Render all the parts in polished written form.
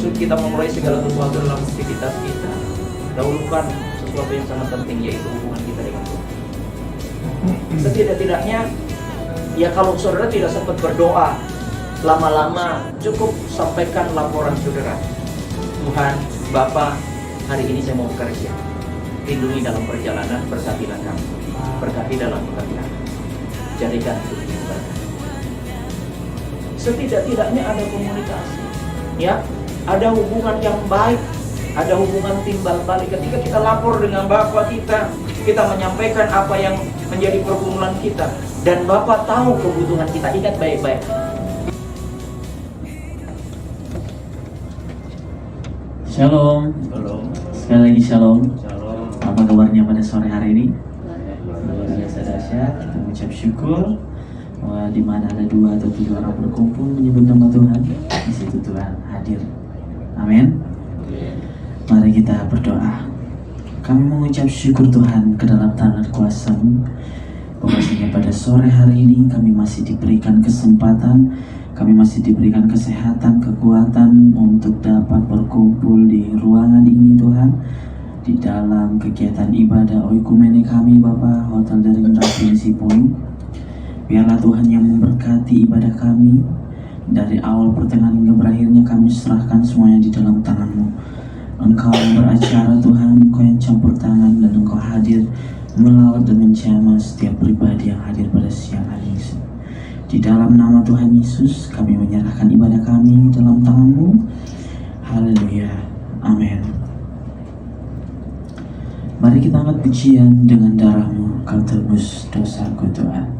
sebelum kita memulai segala sesuatu dalam aktivitas kita, dahulukan sesuatu yang sangat penting, yaitu hubungan kita dengan Tuhan. Setidak-tidaknya, ya kalau saudara tidak sempat berdoa lama-lama, cukup sampaikan laporan saudara. Tuhan, Bapa, hari ini saya mau bekerja. Lindungi dalam perjalanan, berkatilah kami. Berkati dalam pekerjaan. Jadikan hidup yang berkah. Setidak-tidaknya ada komunikasi, ya, ada hubungan yang baik, ada hubungan timbal balik. Ketika kita lapor dengan Bapa kita menyampaikan apa yang menjadi pergumulan kita, dan Bapa tahu kebutuhan kita. Ingat baik-baik. Shalom. Shalom. Sekali lagi shalom. Shalom. Apa kabarnya pada sore hari ini? Luar biasa dahsyat. Kita mengucap syukur bahwa di mana ada 2 atau 3 orang berkumpul menyebut nama Tuhan, di situ Tuhan hadir. Amin. Mari kita berdoa. Kami mengucap syukur Tuhan ke dalam tangan kuasa-Mu, bahwasanya pada sore hari ini kami masih diberikan kesempatan, kami masih diberikan kesehatan, kekuatan untuk dapat berkumpul di ruangan ini Tuhan, di dalam kegiatan ibadah oikumene kami Bapa, Hotel Daring Definisi Point. Biarlah Tuhan yang memberkati ibadah kami, dari awal pertengahan hingga berakhirnya kami serahkan semuanya di dalam tangan-Mu. Engkau yang beracara Tuhan, Engkau yang campur tangan, dan Engkau hadir melawat dan menjamah setiap pribadi yang hadir pada siang hari ini. Di dalam nama Tuhan Yesus, kami menyerahkan ibadah kami dalam tangan-Mu. Haleluya. Amin. Mari kita angkat pujian dengan darah-Mu, Kau tebus dosaku Tuhan.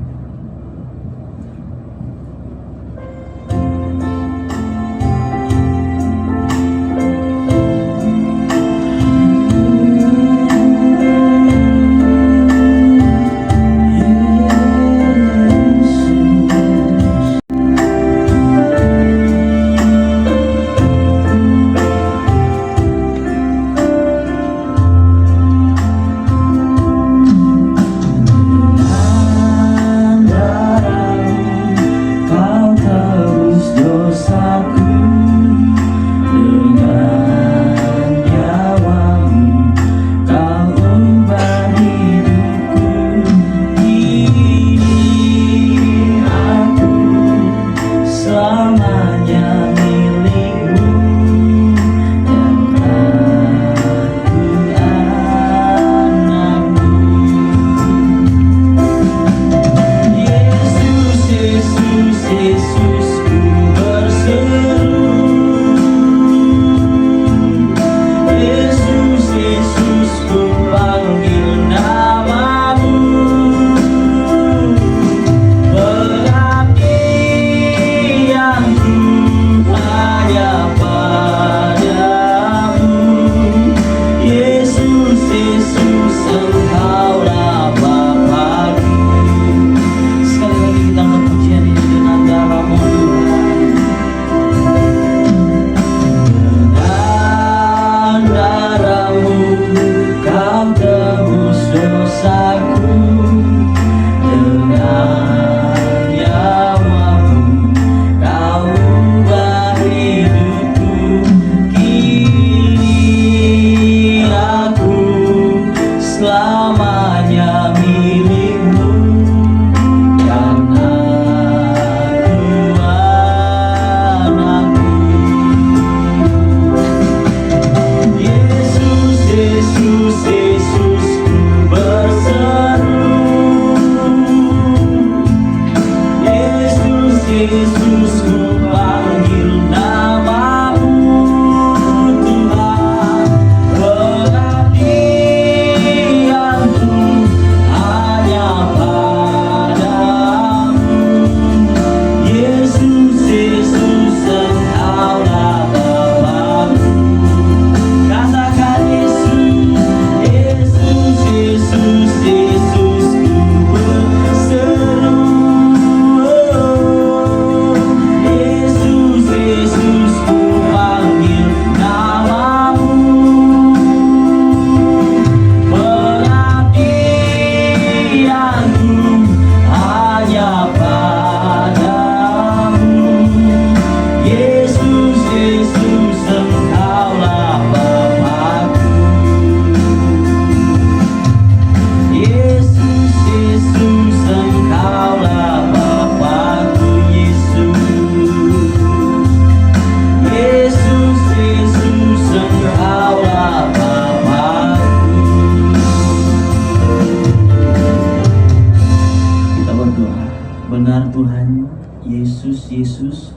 Benar Tuhan, Yesus, Yesus,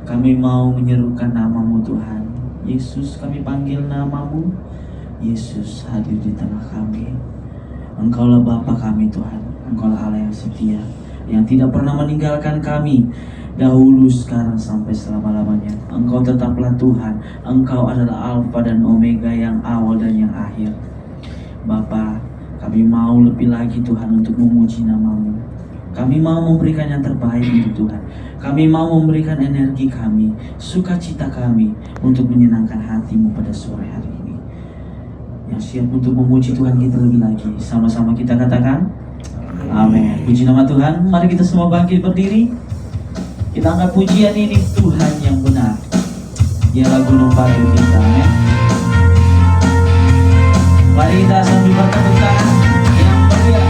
kami mau menyerukan nama-Mu Tuhan. Yesus, kami panggil nama-Mu. Yesus hadir di tengah kami. Engkaulah Bapa kami Tuhan. Engkaulah Allah yang setia, yang tidak pernah meninggalkan kami dahulu, sekarang, sampai selama-lamanya. Engkau tetaplah Tuhan. Engkau adalah Alfa dan Omega, yang awal dan yang akhir. Bapa, kami mau lebih lagi Tuhan untuk memuji nama-Mu. Kami mau memberikan yang terbaik untuk Tuhan. Kami mau memberikan energi kami, sukacita kami untuk menyenangkan hati-Mu pada sore hari ini. Yang siap untuk memuji Tuhan kita lebih lagi. Sama-sama kita katakan amin. Puji nama Tuhan. Mari kita semua bangkit berdiri. Kita angkat pujian ini, Tuhan yang benar. Dialah gunung batu kita. Amin. Mari kita sambil bertepuk tangan yang meriah.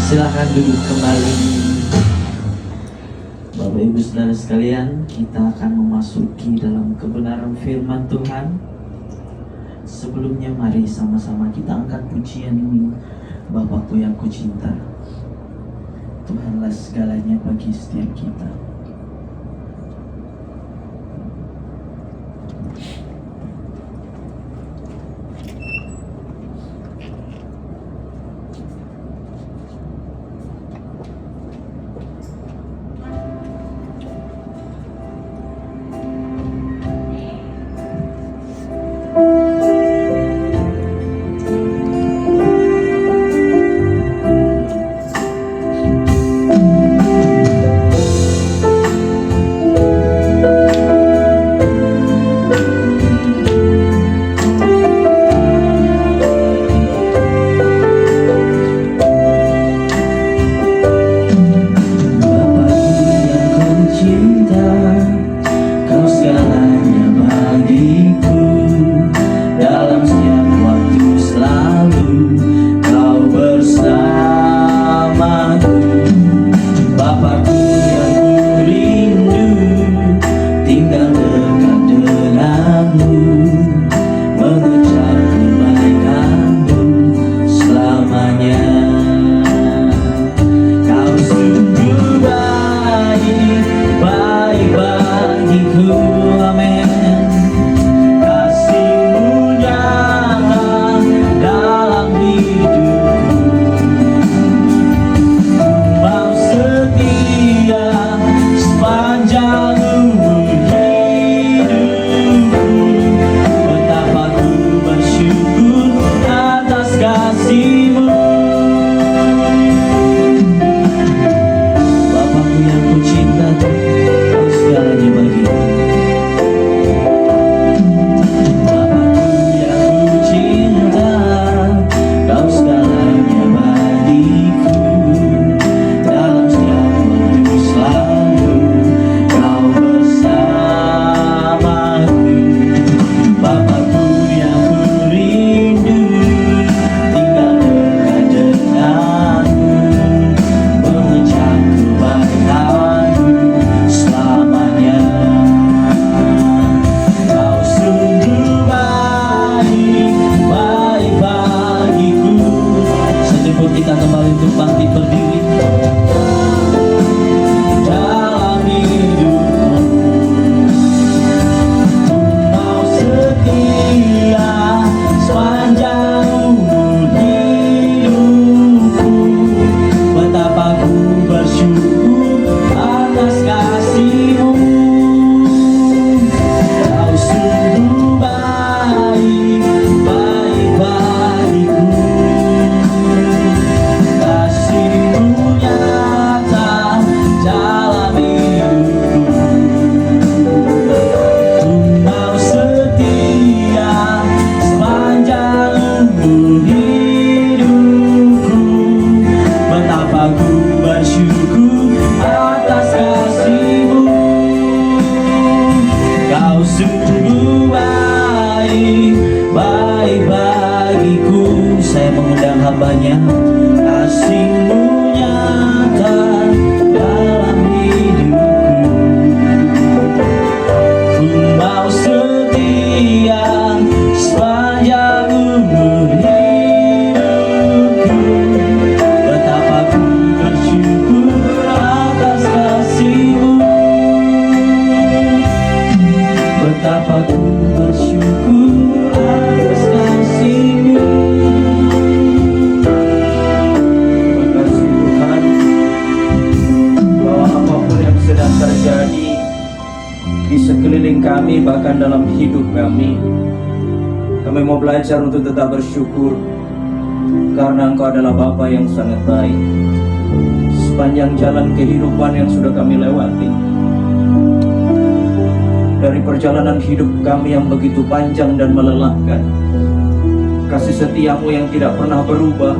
Silahkan duduk kembali. Bapak Ibu Saudara sekalian, kita akan memasuki dalam kebenaran firman Tuhan. Sebelumnya mari sama-sama kita angkat pujian ini. Bapakku yang kucinta, Tuhanlah segalanya bagi setiap kita. hidupku. Betapa ku bersyukur atas kasih-Mu. Kau sungguh baik, baik bagiku. Saya mengundang hamba-Nya, kasih-Mu nyata dalam hidupku. Ku mau setia sepanjang umur hidupku. Betapa ku bersyukur atas kasih-Mu. Betapa ku bersyukur atas kasih-Mu. Terima kasih Tuhan, bahwa apapun yang sedang terjadi di sekeliling kami, bahkan dalam hidup kami mau belajar untuk tetap bersyukur, karena Engkau adalah Bapa yang sangat baik. Sepanjang jalan kehidupan yang sudah kami lewati, dari perjalanan hidup kami yang begitu panjang dan melelahkan, kasih setia-Mu yang tidak pernah berubah,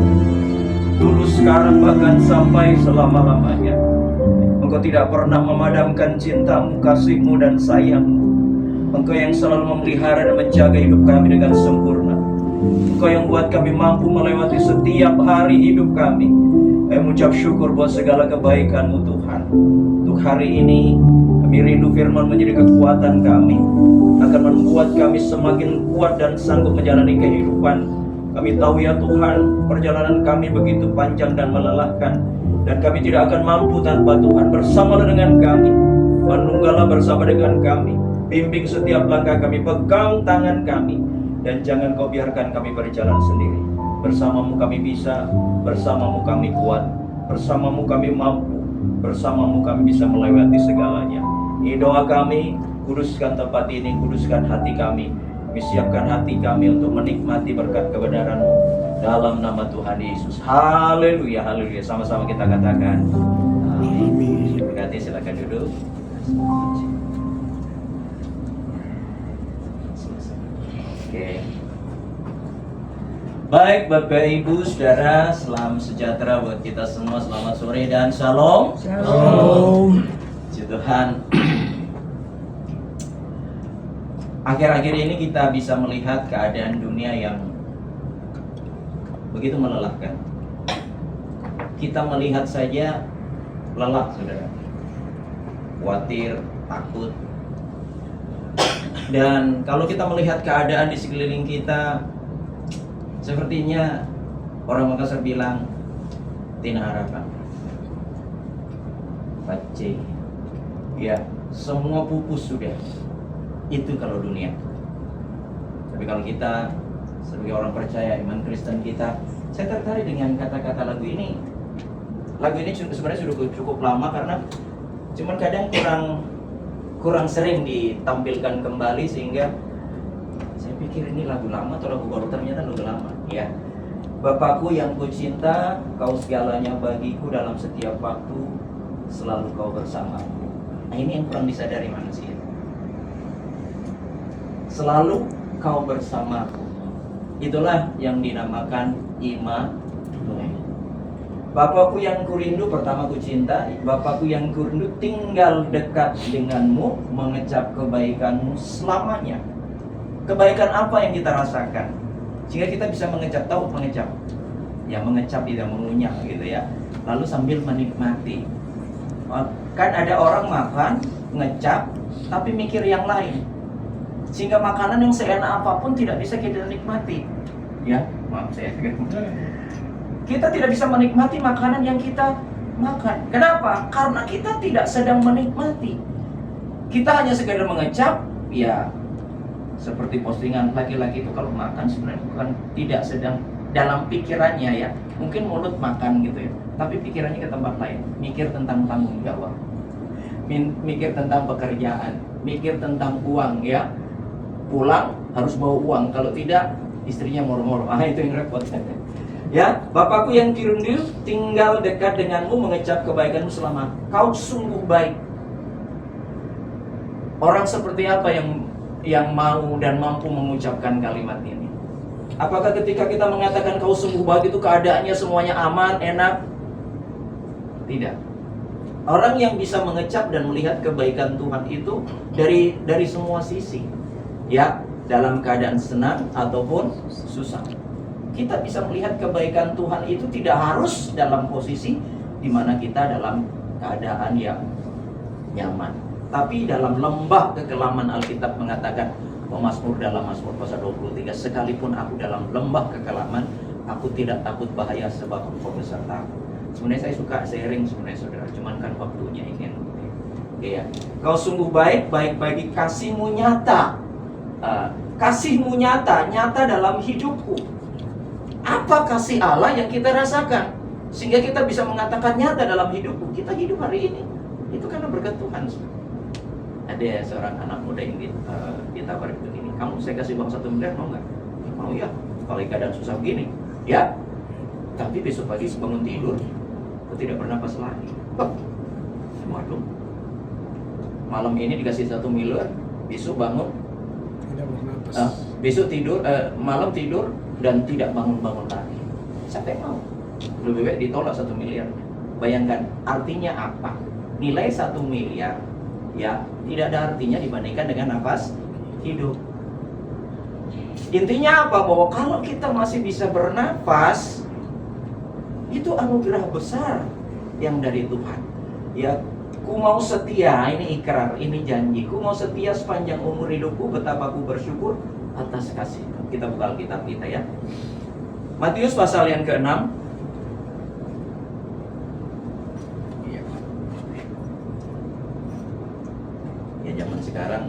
dulu, sekarang, bahkan sampai selama-lamanya. Engkau tidak pernah memadamkan cinta-Mu, kasih-Mu, dan sayang-Mu. Engkau yang selalu memelihara dan menjaga hidup kami dengan sempurna. Engkau yang buat kami mampu melewati setiap hari hidup kami. Kami mengucap syukur buat segala kebaikan-Mu Tuhan. Untuk hari ini, kami rindu firman menjadi kekuatan kami, akan membuat kami semakin kuat dan sanggup menjalani kehidupan. Kami tahu ya Tuhan, perjalanan kami begitu panjang dan melelahkan, dan kami tidak akan mampu tanpa Tuhan. Bersamalah dengan kami, manunggalah bersama dengan kami, bimbing setiap langkah kami, pegang tangan kami, dan jangan Kau biarkan kami berjalan sendiri. Bersama-Mu kami bisa, bersama-Mu kami kuat, bersama-Mu kami mampu, bersama-Mu kami bisa melewati segalanya. Ini doa kami, kuduskan tempat ini, kuduskan hati kami. Kami siapkan hati kami untuk menikmati berkat kebenaran-Mu dalam nama Tuhan Yesus. Haleluya, haleluya. Sama-sama kita katakan amin. Berkati, silakan duduk. Oke. Baik Bapak Ibu Saudara, salam sejahtera buat kita semua. Selamat sore dan shalom. Shalom. Puji Tuhan. Akhir-akhir ini kita bisa melihat keadaan dunia yang begitu melelahkan. Kita melihat saja lelah, Saudara. Khawatir, takut. Dan kalau kita melihat keadaan di sekeliling kita, sepertinya orang Makassar bilang tina harapan. Pace. Ya, semua pupus sudah. Itu kalau dunia. Tapi kalau kita sebagai orang percaya, iman Kristen kita, saya tertarik dengan kata-kata lagu ini. Lagu ini sebenarnya sudah cukup lama, karena cuman kadang kurang sering ditampilkan kembali, sehingga saya pikir ini lagu lama atau lagu baru. Ternyata lagu lama ya. Bapakku yang ku cinta, Kau segalanya bagiku, dalam setiap waktu selalu Kau bersamaku. Nah, ini yang kurang disadari manusia. Selalu Kau bersamaku, itulah yang dinamakan Immanuel. Bapakku yang kurindu, pertama ku cinta. Bapakku yang kurindu, tinggal dekat denganmu, mengecap kebaikanmu selamanya. Kebaikan apa yang kita rasakan sehingga kita bisa mengecap? Tahu mengecap? Ya, mengecap tidak mengunyah gitu ya. Lalu sambil menikmati. Kan ada orang makan, ngecap, tapi mikir yang lain, sehingga makanan yang seenak apapun tidak bisa kita nikmati. Ya, maaf saya kita tidak bisa menikmati makanan yang kita makan. Kenapa? Karena kita tidak sedang menikmati. Kita hanya sekedar mengecap. Ya, seperti postingan laki-laki itu kalau makan sebenarnya bukan tidak sedang dalam pikirannya ya. Mungkin mulut makan gitu ya, tapi pikirannya ke tempat lain. Mikir tentang tanggung jawab, mikir tentang pekerjaan, mikir tentang uang ya. Pulang harus bawa uang, kalau tidak istrinya moro-moro. Itu yang repot. Ya, Bapakku yang kirindu, tinggal dekat denganmu, mengecap kebaikanmu selama. Kau sungguh baik. Orang seperti apa yang mau dan mampu mengucapkan kalimat ini? Apakah ketika kita mengatakan kau sembuh baik itu keadaannya semuanya aman, enak? Tidak. Orang yang bisa mengecap dan melihat kebaikan Tuhan itu dari semua sisi, ya, dalam keadaan senang ataupun susah. Kita bisa melihat kebaikan Tuhan itu tidak harus dalam posisi di mana kita dalam keadaan yang nyaman. Tapi dalam lembah kekelaman, Alkitab mengatakan, Mazmur dalam Mazmur pasal 23, sekalipun aku dalam lembah kekelaman, aku tidak takut bahaya sebab Engkau besertaku. Sebenarnya saya suka sharing sebenarnya saudara, cuman kan waktunya ingin. Oke ya. Kau sungguh baik, baik bagi kasihmu nyata. Kasihmu nyata dalam hidupku. Apa kasih Allah yang kita rasakan sehingga kita bisa mengatakan nyata dalam hidupku? Kita hidup hari ini itu karena berkat Tuhan. Ada seorang anak muda yang ditawarin begini, kamu saya kasih uang 1 miliar mau nggak? Mau ya, kalau keadaan susah begini ya. Tapi besok pagi bangun tidur aku tidak bernapas lagi. Waduh, malam ini dikasih 1 miliar, besok bangun tidak bernapas. Besok tidur, malam tidur dan tidak bangun-bangun lagi. Siapa yang mau? Lebih baik ditolak 1 miliar. Bayangkan artinya apa? Nilai 1 miliar ya tidak ada artinya dibandingkan dengan nafas hidup. Intinya apa? Bahwa kalau kita masih bisa bernafas, itu anugerah besar yang dari Tuhan. Ya, ku mau setia, ini ikrar, ini janji. Ku mau setia sepanjang umur hidupku, betapa ku bersyukur atas kasih. Kita buka Alkitab kita ya. Matius pasal yang ke-6. Ya, zaman sekarang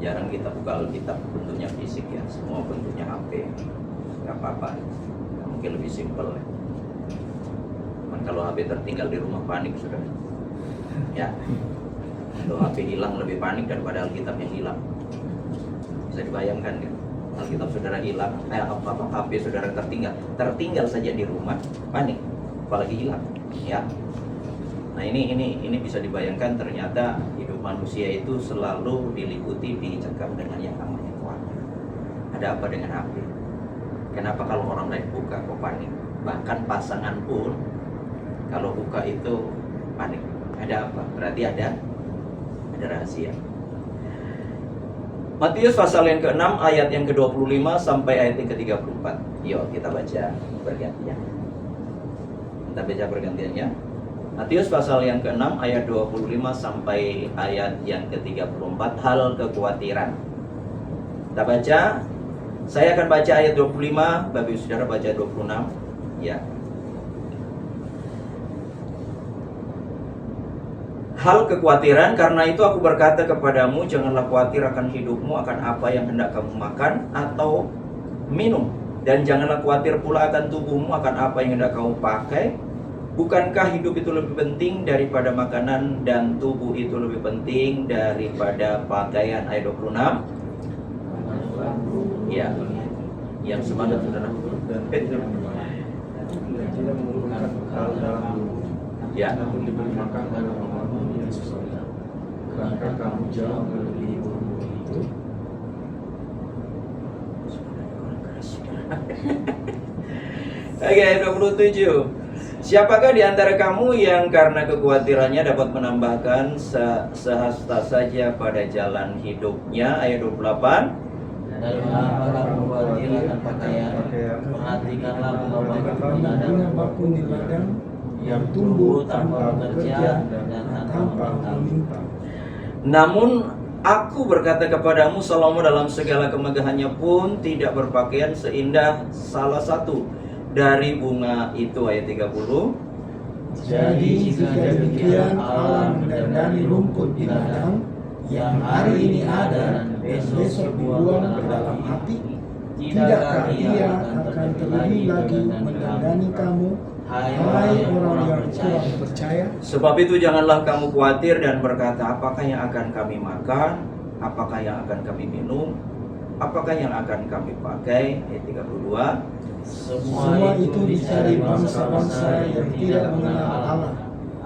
jarang kita buka Alkitab bentuknya fisik ya, semua bentuknya HP. Gak apa-apa, mungkin lebih simpel ya. Kalau HP tertinggal di rumah panik sudah. Ya. Kalau HP hilang lebih panik daripada Alkitab yang hilang. Bisa dibayangkan kan? Alkitab saudara hilang, HP saudara tertinggal saja di rumah, panik. Apalagi hilang, ya. Nah, ini bisa dibayangkan ternyata hidup manusia itu selalu diliputi, dicekam dengan yang namanya khawatir. Ada apa dengan HP? Kenapa kalau orang lain buka kok panik? Bahkan pasangan pun kalau buka itu panik. Ada apa? Berarti ada rahasia. Matius pasal yang ke-6 ayat yang ke-25 sampai ayat yang ke-34. Yuk kita baca bergantian. Kita baca bergantiannya. Matius pasal yang ke-6 ayat 25 sampai ayat yang ke-34, hal kekhawatiran. Kita baca. Saya akan baca ayat 25, Bapak Ibu Saudara baca 26. Ya. Hal kekhawatiran, karena itu aku berkata kepadamu, janganlah khawatir akan hidupmu, akan apa yang hendak kamu makan atau minum. Dan janganlah khawatir pula akan tubuhmu, akan apa yang hendak kamu pakai. Bukankah hidup itu lebih penting daripada makanan, dan tubuh itu lebih penting daripada pakaian? Ayat 26. Ya, yang semangat saudara. Ya. Diberi makan dan minum yang sesuai. Kerana kamu jauh melebihi burung itu. Oke, 27. Siapakah di antara kamu yang karena kekhawatirannya dapat menambahkan sehasta saja pada jalan hidupnya? Ayat 28. Dan mengapa kamu khawatir akan pakaian? Perhatikanlah bunga bakung di ladang yang tumbuh tanpa bekerja dan tanpa meminta. Namun aku berkata kepadamu, Salomo dalam segala kemegahannya pun tidak berpakaian seindah salah satu dari bunga itu. Ayat 30. Jadi jika demikian Allah mendandani rumput di ladang yang hari ini ada dan besok dibuang ke dalam api, tidakkah Ia akan terlebih lagi mendandani kamu, hai orang yang kurang percaya? Sebab itu janganlah kamu khawatir dan berkata, apakah yang akan kami makan, apakah yang akan kami minum, apakah yang akan kami pakai. Ayat 32. Semua itu dicari bangsa-bangsa yang tidak mengenal Allah.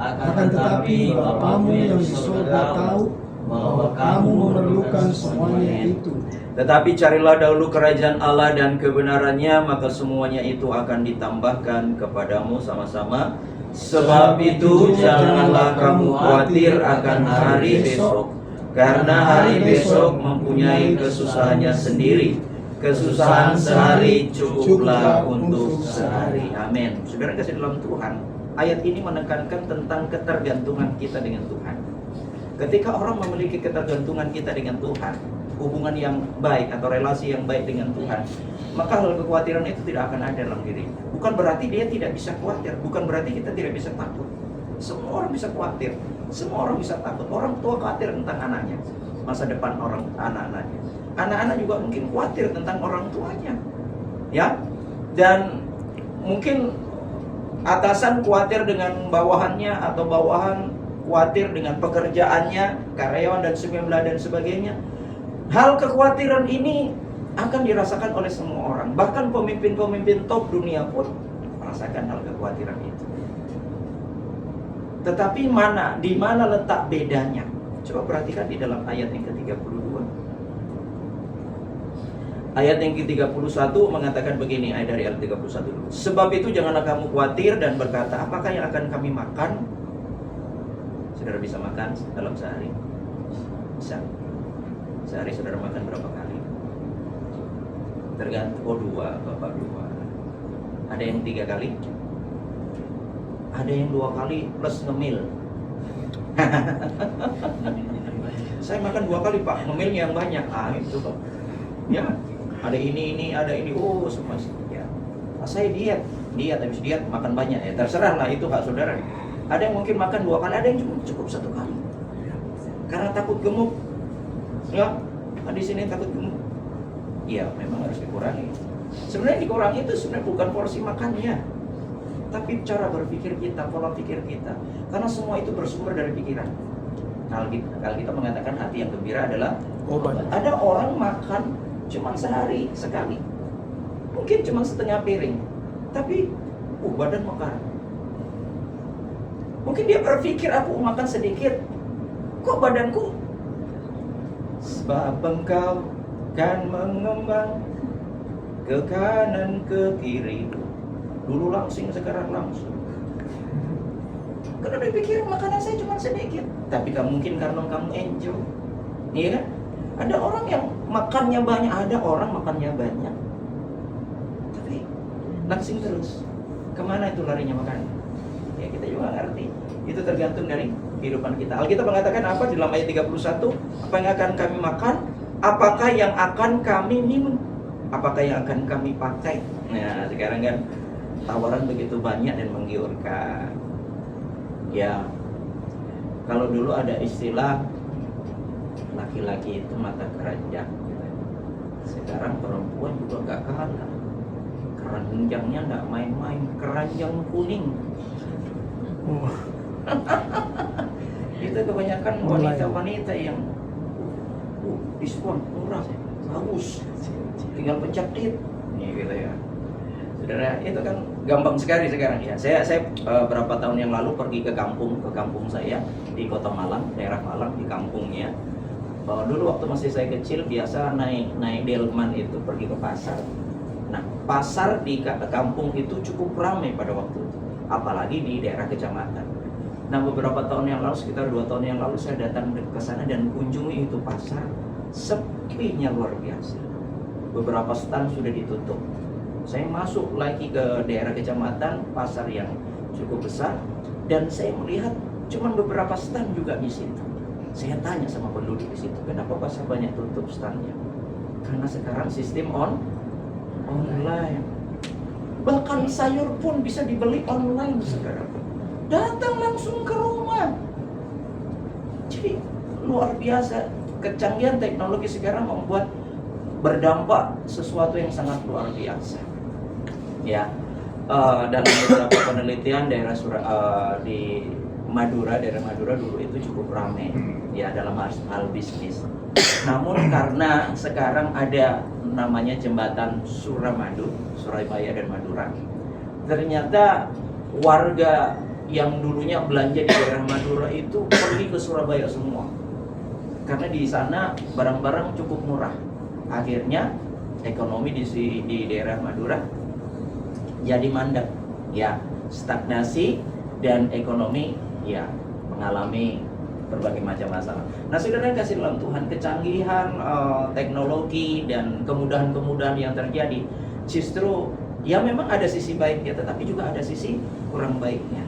Akan tetapi Bapamu yang di surga tahu bahwa kamu memerlukan semuanya itu. Tetapi carilah dahulu kerajaan Allah dan kebenarannya, maka semuanya itu akan ditambahkan kepadamu sama-sama. Sebab itu janganlah kamu khawatir akan hari besok, karena hari besok mempunyai kesusahannya sendiri. Kesusahan sehari cukuplah untuk sehari. Amin. Saudara kasih dalam Tuhan, ayat ini menekankan tentang ketergantungan kita dengan Tuhan. Ketika orang memiliki ketergantungan kita dengan Tuhan, hubungan yang baik atau relasi yang baik dengan Tuhan, maka hal kekhawatiran itu tidak akan ada dalam diri. Bukan berarti dia tidak bisa khawatir, bukan berarti kita tidak bisa takut. Semua orang bisa khawatir, semua orang bisa takut. Orang tua khawatir tentang anaknya, masa depan orang anak-anaknya. Anak-anak juga mungkin khawatir tentang orang tuanya, ya. Dan mungkin atasan khawatir dengan bawahannya, atau bawahan khawatir dengan pekerjaannya, karyawan dan sebagainya. Hal kekhawatiran ini akan dirasakan oleh semua orang. Bahkan pemimpin-pemimpin top dunia pun merasakan hal kekhawatiran itu. Tetapi di mana letak bedanya? Coba perhatikan di dalam ayat yang ke-32. Ayat yang ke-31 mengatakan begini, ayat dari ayat 31 dulu. Sebab itu janganlah kamu khawatir dan berkata, apakah yang akan kami makan? Saudara bisa makan dalam sehari? Bisa. Sehari saudara makan berapa kali? Tergantung. Oh, 2, Bapak 2. Ada yang 3 kali? Ada yang 2 kali plus ngemil. Saya makan 2 kali Pak, ngemilnya yang banyak. Itu Pak. Ya, ada ini, ada ini. Oh, semua ya. Saya habis diet makan banyak ya. Terserah lah, itu hak saudara. Ada yang mungkin makan 2 kali, ada yang cukup 1 kali. Karena takut gemuk. Ya, di sini takut gemuk. Ya, memang harus dikurangi. Sebenarnya dikurangi itu sebenarnya bukan porsi makannya, tapi cara berpikir kita, pola pikir kita. Karena semua itu bersumber dari pikiran. Kalau kita mengatakan hati yang gembira adalah obat. Ada orang makan cuma sehari sekali, mungkin cuma setengah piring, tapi badan mekar. Mungkin dia berpikir, aku makan sedikit, kok badanku? Sebab engkau kan mengembang ke kanan ke kiri. Dulu langsing, sekarang langsung. Karena dia pikir makanan saya cuma sedikit, tapi mungkin karena kamu enjoy. Iya kan? Ada orang yang makannya banyak, ada orang makannya banyak, tapi langsing terus. Kemana itu larinya makan? Ya kita juga ngerti. Itu tergantung dari kehidupan kita. Alkitab mengatakan apa di dalam ayat 31? Apa yang akan kami makan? Apakah yang akan kami minum? Apakah yang akan kami pakai? Nah, sekarang kan tawaran begitu banyak dan menggiurkan. Ya, kalau dulu ada istilah laki-laki itu mata keranjang. Sekarang perempuan juga gak kalah. Keranjangnya gak main-main, keranjang kuning. Itu kebanyakan wanita-wanita yang diskon murah, bagus, tinggal pencet tit, gitu ya. Saudara, itu kan gampang sekali sekarang ya. Saya berapa tahun yang lalu pergi ke kampung saya di Kota Malang, daerah Malang, di kampungnya. Dulu waktu masih saya kecil biasa naik delman itu pergi ke pasar. Nah, pasar di kampung itu cukup ramai pada waktu itu, apalagi di daerah kecamatan. Nah, beberapa tahun yang lalu, sekitar 2 tahun yang lalu saya datang ke sana dan kunjungi itu pasar. Sepinya luar biasa. Beberapa stand sudah ditutup. Saya masuk lagi ke daerah kecamatan, pasar yang cukup besar, dan saya melihat cuma beberapa stand juga di situ. Saya tanya sama penduduk di situ, kenapa pasar banyak tutup standnya? Karena sekarang sistem online. Bahkan sayur pun bisa dibeli online sekarang. Datang langsung ke rumah. Jadi luar biasa. Kecanggihan teknologi sekarang membuat berdampak sesuatu yang sangat luar biasa. Ya, dalam beberapa penelitian daerah di Madura, daerah Madura dulu itu cukup ramai ya dalam hal bisnis. Namun karena sekarang ada namanya jembatan Suramadu, Surabaya dan Madura, ternyata warga yang dulunya belanja di daerah Madura itu pergi ke Surabaya semua. karena di sana barang-barang cukup murah. Akhirnya ekonomi di daerah Madura jadi mandek, ya, stagnasi, dan ekonomi ya mengalami berbagai macam masalah. Nah, saudara yang kasih dalam Tuhan, kecanggihan teknologi dan kemudahan-kemudahan yang terjadi justru ya memang ada sisi baiknya, tetapi juga ada sisi kurang baiknya.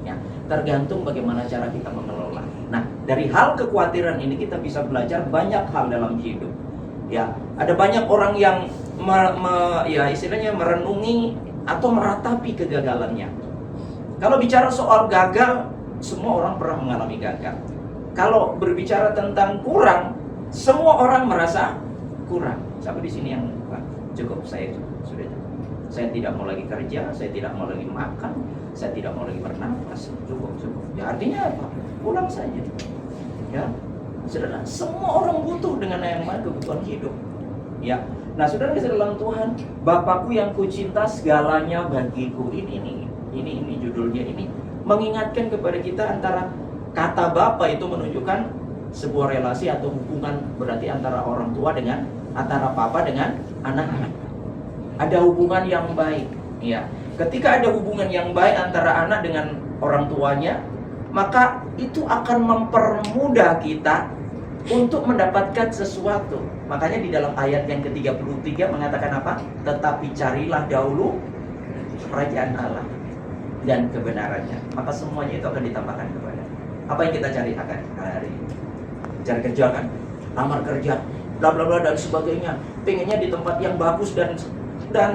Ya, tergantung bagaimana cara kita mengelola. Nah, dari hal kekhawatiran ini kita bisa belajar banyak hal dalam hidup. Ya, ada banyak orang yang istilahnya merenungi atau meratapi kegagalannya. Kalau bicara soal gagal, semua orang pernah mengalami gagal. Kalau berbicara tentang kurang, semua orang merasa kurang. Sampai di sini yang cukup, saya sudah cukup. Saya tidak mau lagi kerja, saya tidak mau lagi makan, saya tidak mau lagi bernapas. Cukup. Ya, artinya apa? Pulang saja. Ya, saudara, semua orang butuh dengan yang mana kebutuhan hidup. Ya, nah saudara kasih dalam Tuhan, Bapakku yang kucinta segalanya bagiku. Ini judulnya ini mengingatkan kepada kita antara kata Bapa itu menunjukkan sebuah relasi atau hubungan, berarti antara orang tua dengan antara papa dengan anak-anak. Ada hubungan yang baik, ya. Ketika ada hubungan yang baik antara anak dengan orang tuanya, maka itu akan mempermudah kita untuk mendapatkan sesuatu. Makanya di dalam ayat yang ke-33 mengatakan apa? Tetapi carilah dahulu kerajaan Allah dan kebenarannya, maka semuanya itu akan ditambahkan kepada. Apa yang kita cari akan hari ini? Cari kerja kan? Lamar kerja, bla bla bla dan sebagainya. Pengennya di tempat yang bagus dan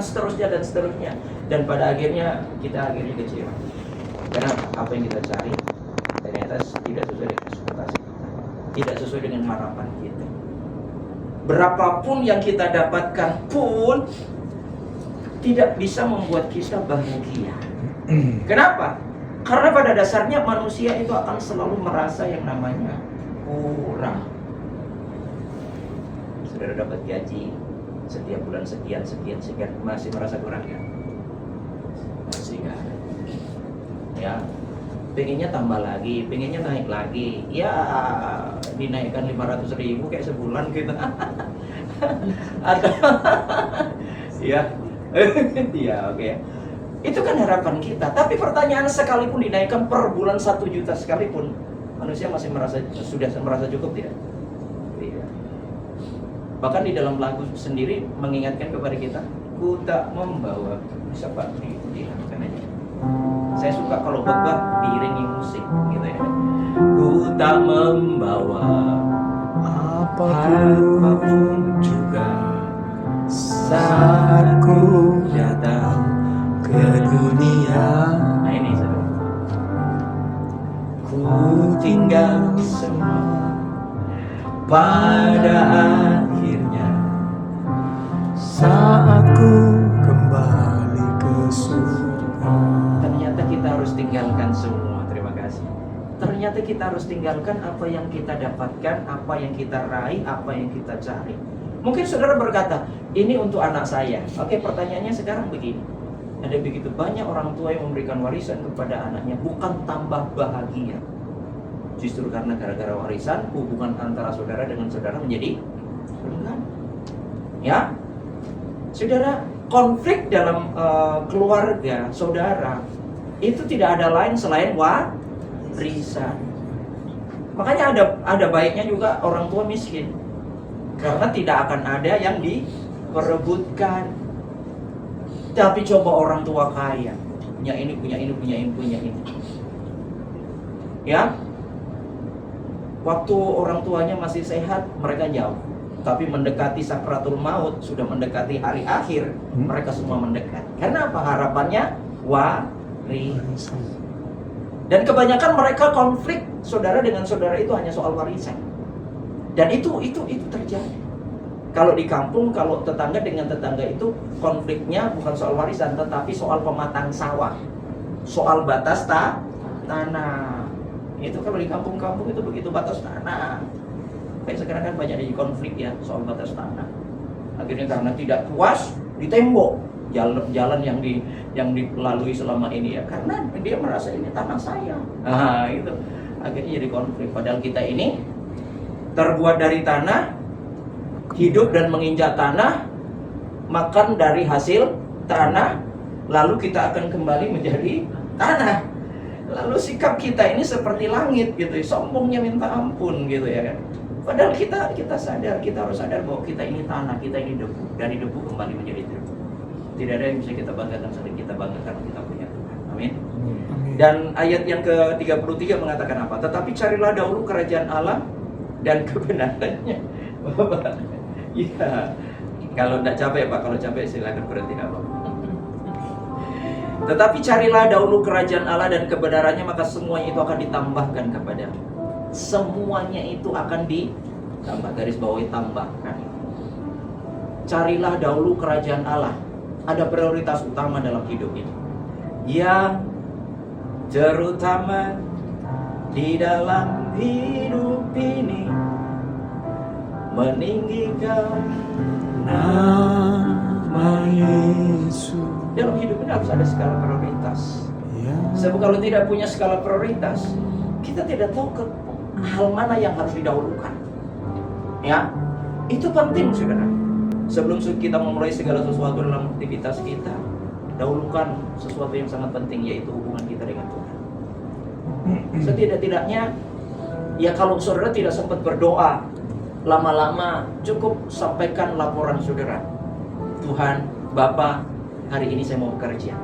seterusnya. Dan pada akhirnya kita kecewa. Karena apa yang kita cari ternyata tidak sesuai dengan ekspektasi kita, tidak sesuai dengan harapan kita. Berapapun yang kita dapatkan pun tidak bisa membuat kita bahagia. Kenapa? Karena pada dasarnya manusia itu akan selalu merasa yang namanya kurang. Saudara dapat gaji setiap bulan sekian, masih merasa kurang ya? Masih nggak ada. Ya, pengennya tambah lagi, pengennya naik lagi. Ya, dinaikkan 500.000 kayak sebulan gitu. Atau ya, ya oke. Itu kan harapan kita. Tapi pertanyaan, sekalipun dinaikkan per bulan 1 juta sekalipun, manusia masih sudah merasa cukup tidak? Tidak. Bahkan di dalam lagu sendiri mengingatkan kepada kita, ku tak membawa, bisa Pak diingatkan aja. Saya suka kalau khotbah diiringi musik gitu ya. Ku tak membawa apapun juga saat ku datang ke dunia. Nah ini saudara, ku tinggal semua pada akhirnya saat ku kembali ke surga. Ternyata kita harus tinggalkan semua. Terima kasih. Ternyata kita harus tinggalkan apa yang kita dapatkan, apa yang kita raih, apa yang kita cari. Mungkin saudara berkata, ini untuk anak saya. Oke, pertanyaannya sekarang begini. Ada begitu banyak orang tua yang memberikan warisan kepada anaknya, bukan tambah bahagia. Justru karena gara-gara warisan, hubungan antara saudara dengan saudara menjadi renggang. Ya, saudara, konflik dalam keluarga saudara itu tidak ada lain selain warisan. Makanya ada baiknya juga orang tua miskin, karena tidak akan ada yang diperebutkan. Tapi coba orang tua kaya, punya ini. Ya, waktu orang tuanya masih sehat, mereka jauh. Tapi mendekati sakratul maut, sudah mendekati hari akhir, mereka semua mendekat. Karena apa? Harapannya warisan. Dan kebanyakan mereka konflik saudara dengan saudara itu hanya soal warisan. Dan itu terjadi. Kalau di kampung, kalau tetangga dengan tetangga itu konfliknya bukan soal warisan, tetapi soal pematang sawah, soal batas tanah. Itu kalau di kampung-kampung itu begitu, batas tanah. Kayak sekarang kan banyak di konflik ya soal batas tanah. Akhirnya karena tidak puas ditembok jalan yang dilalui selama ini ya, karena dia merasa ini tanah saya. Itu akhirnya jadi konflik. Padahal kita ini terbuat dari tanah, hidup dan menginjak tanah, makan dari hasil tanah, lalu kita akan kembali menjadi tanah. Lalu sikap kita ini seperti langit gitu, sombongnya minta ampun gitu ya kan. Padahal kita sadar, kita harus sadar bahwa kita ini tanah, kita ini debu, dari debu kembali menjadi debu. Tidak ada yang bisa kita banggakan selain kita banggakan kita punya Tuhan. Amin. Dan ayat yang ke-33 mengatakan apa? Tetapi carilah dahulu kerajaan Allah dan kebenarannya. Bapak, iya. Kalau tidak capek Pak, kalau capek silakan berhenti apa. Tetapi carilah dahulu kerajaan Allah dan kebenarannya, maka semuanya itu akan ditambahkan kepadamu. Semuanya itu akan ditambah, garis bawahi tambahkan. Carilah dahulu kerajaan Allah. Ada prioritas utama dalam hidup ini. Yang terutama di dalam hidup ini, meninggikan nama Yesus. Dalam hidup ini harus ada skala prioritas. Sebab kalau tidak punya skala prioritas, kita tidak tahu hal mana yang harus didahulukan. Ya, itu penting saudara. Sebelum kita memulai segala sesuatu dalam aktivitas kita, dahulukan sesuatu yang sangat penting, yaitu hubungan kita dengan Tuhan. Setidak-tidaknya, ya kalau saudara tidak sempat berdoa, lama-lama cukup sampaikan laporan saudara. Tuhan, Bapa, hari ini saya mau bekerja.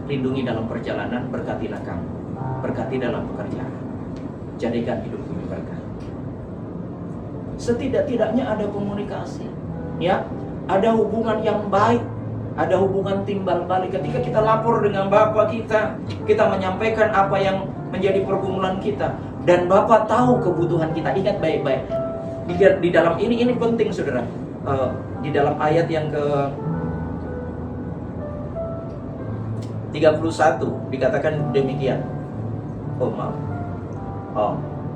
Lindungi dalam perjalanan, berkatilah kami. Berkati dalam pekerjaan. Jadikan hidupku berkah. Setidak-tidaknya ada komunikasi. Ya, ada hubungan yang baik, ada hubungan timbal balik. Ketika kita lapor dengan Bapa kita menyampaikan apa yang menjadi pergumulan kita, dan Bapa tahu kebutuhan kita. Ingat baik-baik. Di dalam ini penting saudara. Di dalam ayat yang ke 31 dikatakan demikian.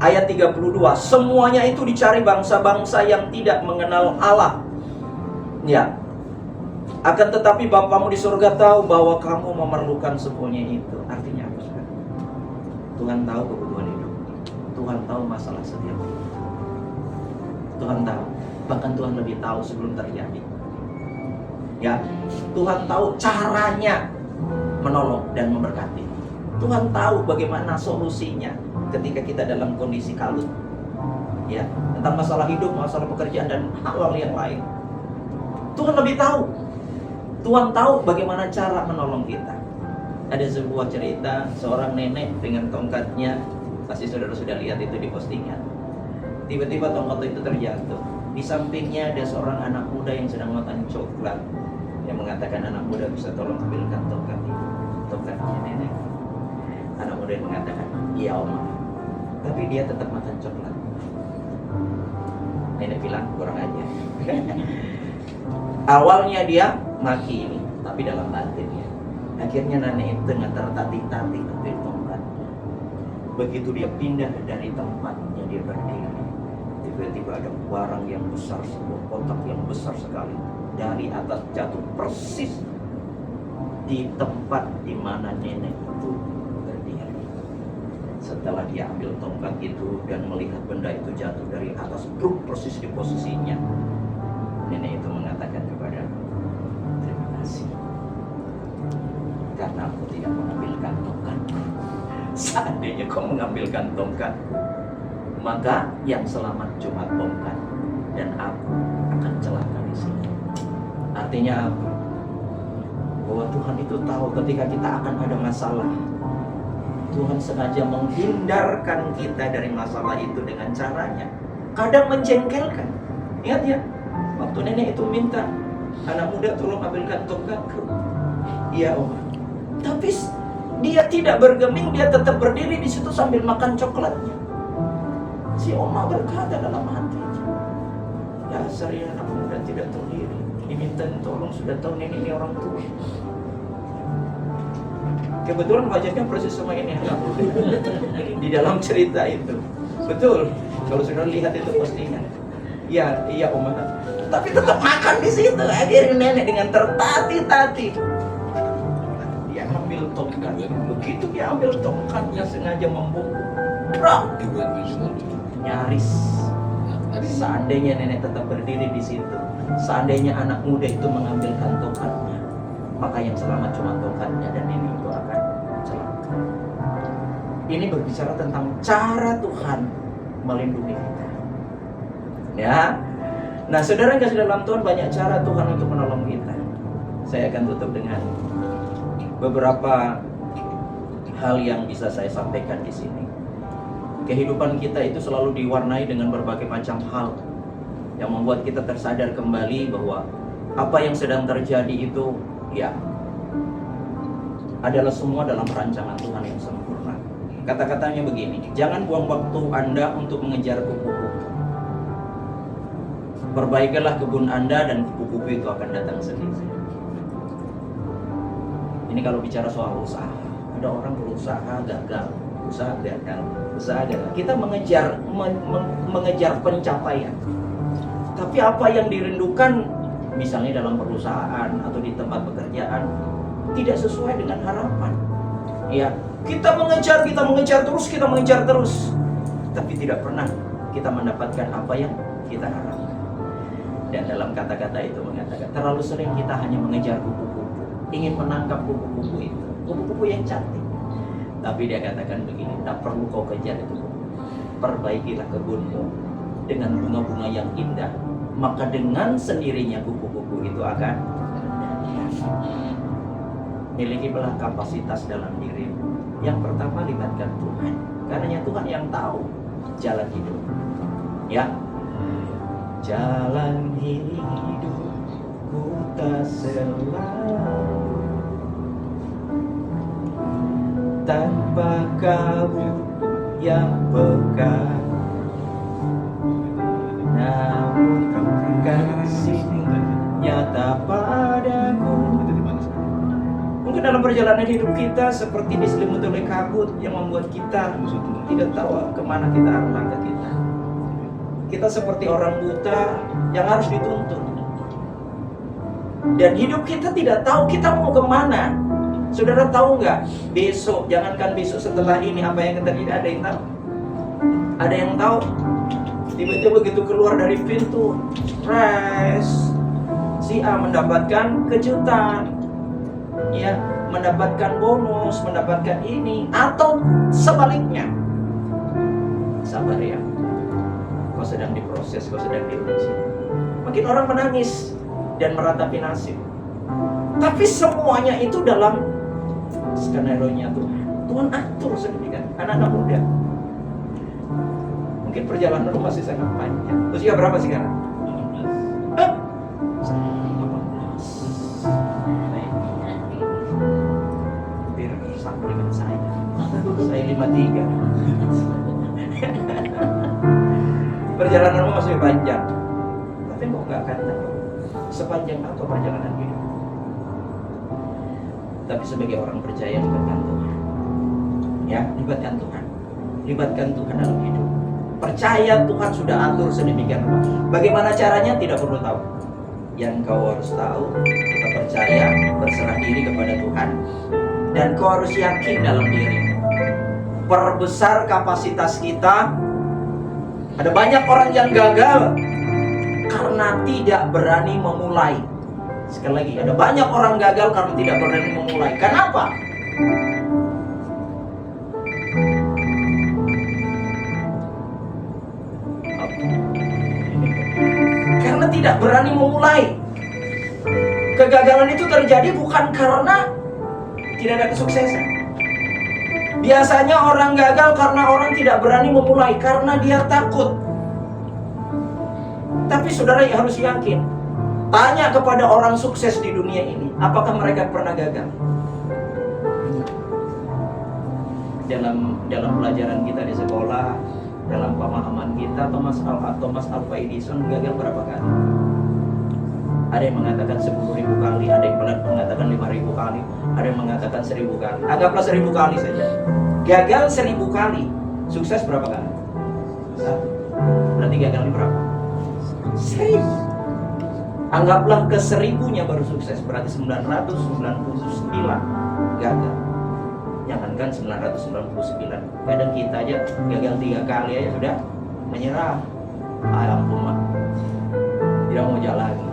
Ayat 32, semuanya itu dicari bangsa-bangsa yang tidak mengenal Allah. Ya. Akan tetapi Bapamu di surga tahu bahwa kamu memerlukan semuanya itu. Artinya apa saudara? Tuhan tahu kebutuhan hidup. Tuhan tahu masalah setiap hidup. Tuhan tahu. Bahkan Tuhan lebih tahu sebelum terjadi. Ya, Tuhan tahu caranya menolong dan memberkati. Tuhan tahu bagaimana solusinya ketika kita dalam kondisi kalut. Ya, tentang masalah hidup, masalah pekerjaan dan hal-hal yang lain. Tuhan lebih tahu. Tuhan tahu bagaimana cara menolong kita. Ada sebuah cerita seorang nenek dengan tongkatnya. Pasti saudara sudah lihat itu di postingan. Tiba-tiba tongkat itu terjatuh. Di sampingnya ada seorang anak muda yang sedang makan coklat. Yang mengatakan, anak muda bisa tolong ambilkan tongkat ini. Tongkatnya nenek. Anak muda yang mengatakan, iya Oma. Tapi dia tetap makan coklat. Nenek bilang, kurang aja. Awalnya dia maki ini, tapi dalam batinnya. Akhirnya nenek itu dengan tertatih-tatih ambil tongkat. Begitu dia pindah dari tempatnya dia berdiri, tiba-tiba ada barang yang besar, sebuah kotak yang besar sekali dari atas jatuh persis di tempat di mana nenek itu berdiri. Setelah dia ambil tongkat itu dan melihat benda itu jatuh dari atas, persis di posisinya, nenek itu mengatakan kepada, terima kasih karena aku tidak mengambilkan tongkat. Seandainya kau mengambilkan tongkat, maka yang selamat cuma tongkat dan aku akan celaka di sini. Artinya apa? Bahwa Tuhan itu tahu ketika kita akan ada masalah. Tuhan sengaja menghindarkan kita dari masalah itu dengan caranya. Kadang menjengkelkan. Ingat ya, waktu nenek itu minta, anak muda tolong ambilkan tongkatku. Iya Om. Tapi dia tidak bergeming, dia tetap berdiri di situ sambil makan coklatnya. Si Oma berkata dalam hatinya, dasar ya anak muda tidak tahu diri. Diminta tolong sudah tahu nenek ini orang tua. Kebetulan wajahnya persis sama ini di dalam cerita itu. Betul. Kalau sudah lihat itu postingan. Iya Oma. Tapi tetap makan di situ. Akhirnya nenek dengan tertatih-tatih dia ambil tongkat. Begitu dia ambil tongkatnya sengaja membungkuk. Nyaris Seandainya nenek tetap berdiri di situ, seandainya anak muda itu mengambilkan tongkatnya, maka yang selamat cuma tongkatnya dan nenek itu akan celaka. Ini berbicara tentang cara Tuhan melindungi kita. Ya. Nah, saudara yang kasih dalam Tuhan, banyak cara Tuhan untuk menolong kita. Saya akan tutup dengan beberapa hal yang bisa saya sampaikan di sini. Kehidupan kita itu selalu diwarnai dengan berbagai macam hal yang membuat kita tersadar kembali bahwa apa yang sedang terjadi itu ya adalah semua dalam rancangan Tuhan yang sempurna. Kata-katanya begini, jangan buang waktu Anda untuk mengejar kupu-kupu. Perbaikilah kebun Anda dan kupu-kupu itu akan datang sendiri. Ini kalau bicara soal usaha, ada orang berusaha gagal, usaha gagal. Kita mengejar pencapaian. Tapi apa yang dirindukan, misalnya dalam perusahaan atau di tempat pekerjaan, tidak sesuai dengan harapan. Ya, kita mengejar terus, tapi tidak pernah kita mendapatkan apa yang kita harapkan. Dan dalam kata-kata itu mengatakan, terlalu sering kita hanya mengejar kupu-kupu, ingin menangkap kupu-kupu itu, kupu-kupu yang cantik. Tapi dia katakan begini, tak perlu kau kejar itu. Perbaikilah kebunmu dengan bunga-bunga yang indah, maka dengan sendirinya kupu-kupu itu akan milikilah kapasitas dalam dirimu. Yang pertama, libatkan Tuhan, karena Tuhan yang tahu jalan hidup. Ya, jalan hidupku tak selalu tanpa kabut yang pekat, namun kasih-Mu nyata padaku. Mungkin dalam perjalanan hidup kita seperti diselimuti oleh kabut yang membuat kita tidak tahu kemana kita arah langkah kita. Kita seperti orang buta yang harus dituntun. Dan hidup kita tidak tahu kita mau kemana. Saudara tahu nggak? Besok, jangankan besok, setelah ini apa yang terjadi, ada yang tahu? Ada yang tahu? Tiba-tiba begitu keluar dari pintu, si A mendapatkan kejutan, ya, mendapatkan bonus, mendapatkan ini, atau sebaliknya. Sabar ya, kau sedang diproses, kau sedang diuji. Makin orang menangis dan meratapi nasib. Tapi semuanya itu dalam skenario-nya Tuhan. Tuhan atur sedemikian. Anak-anak muda, mungkin perjalanan lu masih sangat panjang. Usia berapa sekarang? 18. Hampir sama dengan saya. Saya 53. Perjalananmu masih panjang, tapi kok nggak akan tahu sepanjang apa perjalanan hidup. Tapi sebagai orang percaya, libatkan Tuhan. Ya, libatkan Tuhan. Libatkan Tuhan dalam hidup. Percaya Tuhan sudah atur sedemikian rupa. Bagaimana caranya tidak perlu tahu. Yang kau harus tahu, tetap percaya, berserah diri kepada Tuhan, dan kau harus yakin dalam dirimu. Perbesar kapasitas kita. Ada banyak orang yang gagal karena tidak berani memulai. Sekali lagi, ada banyak orang gagal karena tidak berani memulai. Kenapa? Karena tidak berani memulai. Kegagalan itu terjadi bukan karena tidak ada kesuksesan. Biasanya orang gagal karena orang tidak berani memulai, karena dia takut. Tapi saudara harus yakin. Tanya kepada orang sukses di dunia ini, apakah mereka pernah gagal? Dalam pelajaran kita di sekolah, dalam pemahaman kita, Thomas Alva Edison gagal berapa kali? Ada yang mengatakan 10.000 kali, ada yang mengatakan 5.000 kali, ada yang mengatakan 1.000 kali. Anggaplah 1.000 kali saja. Gagal 1.000 kali, sukses berapa kali? 1. Berarti gagalnya berapa? 1.000. Anggaplah ke 1.000-nya baru sukses, berarti 999 gagal. Jangankan 999, kadang kita aja gagal 3 kali aja sudah menyerah. ampun mah, tidak mau jalan lagi.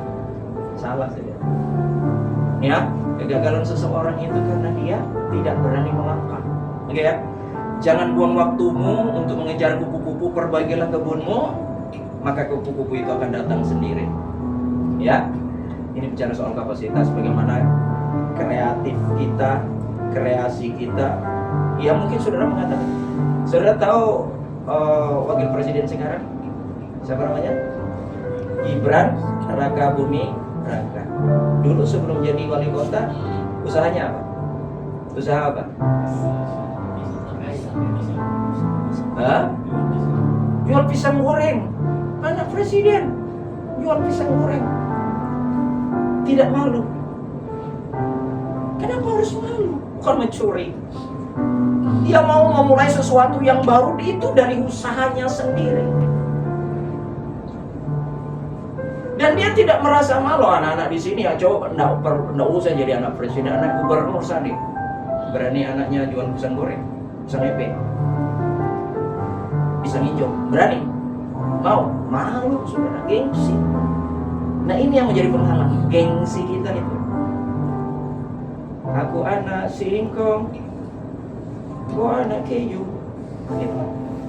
Salah saja. Ya, kegagalan seseorang itu karena dia tidak berani melangkah. Oke ya, jangan buang waktumu untuk mengejar kupu-kupu. Perbaikilah kebunmu, maka kupu-kupu itu akan datang sendiri. Ya, ini bicara soal kapasitas, bagaimana kreatif kita, kreasi kita. Ya mungkin saudara mengatakan, saudara tahu wakil presiden sekarang siapa namanya? Gibran Raka Buming Raka. Dulu sebelum jadi wali kota, usahanya apa? Usaha apa? Hah? Jual pisang goreng. Anak presiden jual pisang goreng. Tidak malu. Kenapa harus malu? Bukan mencuri. Dia mau memulai sesuatu yang baru, itu dari usahanya sendiri. Dan dia tidak merasa malu. Anak-anak di sini ya coba enggak usah jadi anak presiden, anak gubernur sandi. Berani anaknya jual pisang goreng, pisang epe, pisang hijau, berani? Mau? Malu, saudara, gengsi. Nah ini yang menjadi penghalang, gengsi kita itu. Aku anak singkong, gua anak keju. Gitu.